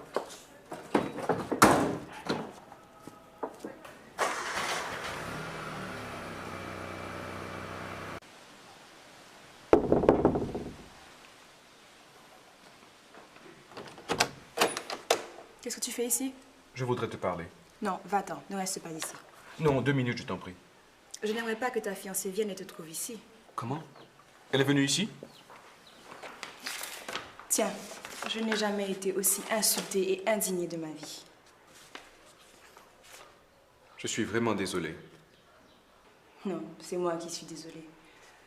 Qu'est-ce que tu fais ici? Je voudrais te parler. Non, va-t'en, ne reste pas ici. Non, 2 minutes, je t'en prie. Je n'aimerais pas que ta fiancée vienne et te trouve ici. Comment? Elle est venue ici? Tiens, je n'ai jamais été aussi insultée et indignée de ma vie. Je suis vraiment désolé. Non, c'est moi qui suis désolée.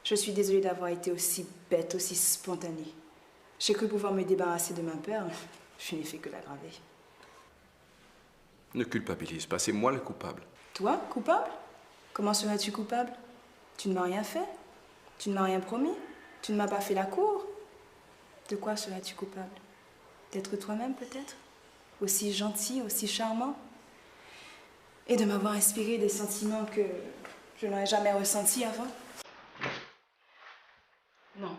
Je suis désolée d'avoir été aussi bête, aussi spontanée. J'ai cru pouvoir me débarrasser de ma peur. Je n'ai fait que l'aggraver. Ne culpabilise pas, c'est moi le coupable. Toi, coupable? Comment serais-tu coupable? Tu ne m'as rien fait? Tu ne m'as rien promis? Tu ne m'as pas fait la cour? De quoi serais-tu coupable? D'être toi-même peut-être? Aussi gentil, aussi charmant? Et de m'avoir inspiré des sentiments que je n'aurais jamais ressentis avant? Non.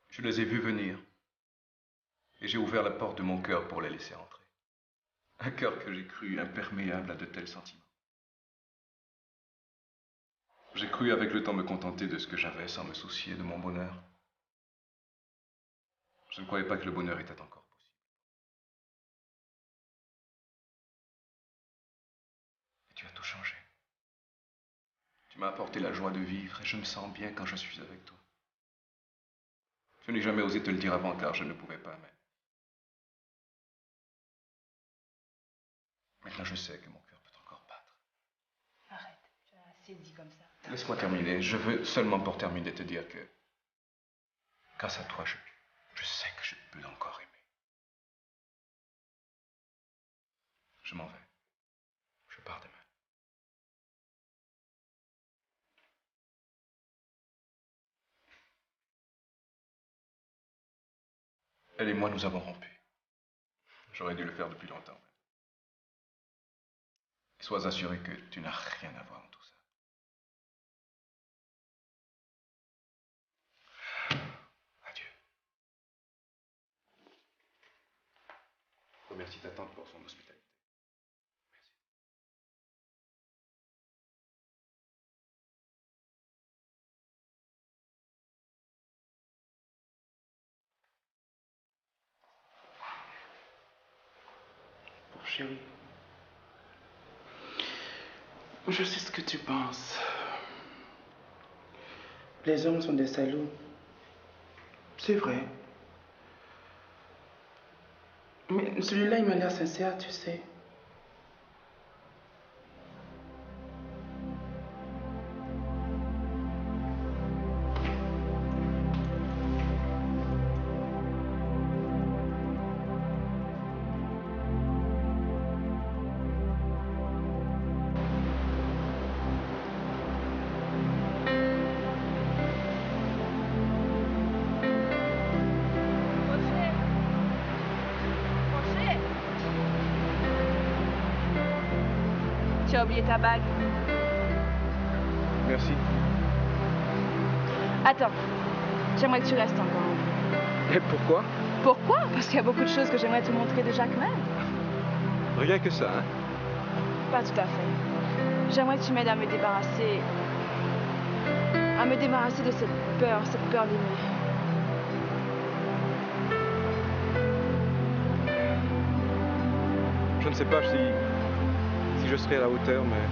Je les ai vus venir. Et j'ai ouvert la porte de mon cœur pour les laisser entrer. Un cœur que j'ai cru imperméable à de tels sentiments. J'ai cru avec le temps me contenter de ce que j'avais sans me soucier de mon bonheur. Je ne croyais pas que le bonheur était encore possible. Et tu as tout changé. Tu m'as apporté la joie de vivre et je me sens bien quand je suis avec toi. Je n'ai jamais osé te le dire avant car je ne pouvais pas, mais... Maintenant, je sais que mon cœur peut encore battre. Arrête, tu as assez dit comme ça. Laisse-moi terminer. Je veux seulement pour terminer te dire que, grâce à toi, je sais que je peux encore aimer. Je m'en vais. Je pars demain. Elle et moi, nous avons rompu. J'aurais dû le faire depuis longtemps. Sois assuré que tu n'as rien à voir en tout ça. Adieu. Remercie ta tante pour son hospitalité. Pauvre chérie. Je sais ce que tu penses. Les hommes sont des salauds. C'est vrai. Mais celui-là, il m'a l'air sincère, tu sais. Tu as oublié ta bague. Merci. Attends, j'aimerais que tu restes encore. Et pourquoi? Pourquoi? Parce qu'il y a beaucoup de choses que j'aimerais te montrer de Jacquemin. Rien que ça, hein? Pas tout à fait. J'aimerais que tu m'aides à me débarrasser de cette peur d'aimer. Je ne sais pas si je serai à la hauteur, mais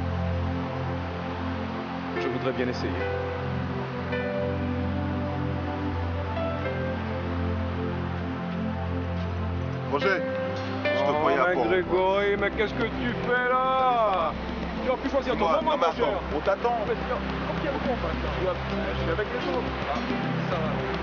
je voudrais bien essayer. Roger, je te croyais à mais Port. Grégory, mais qu'est-ce que tu fais là? Tu as pu choisir ton moment, mon cher. On t'attend. Ok, on passe. Je suis avec les autres. Ah, ça va.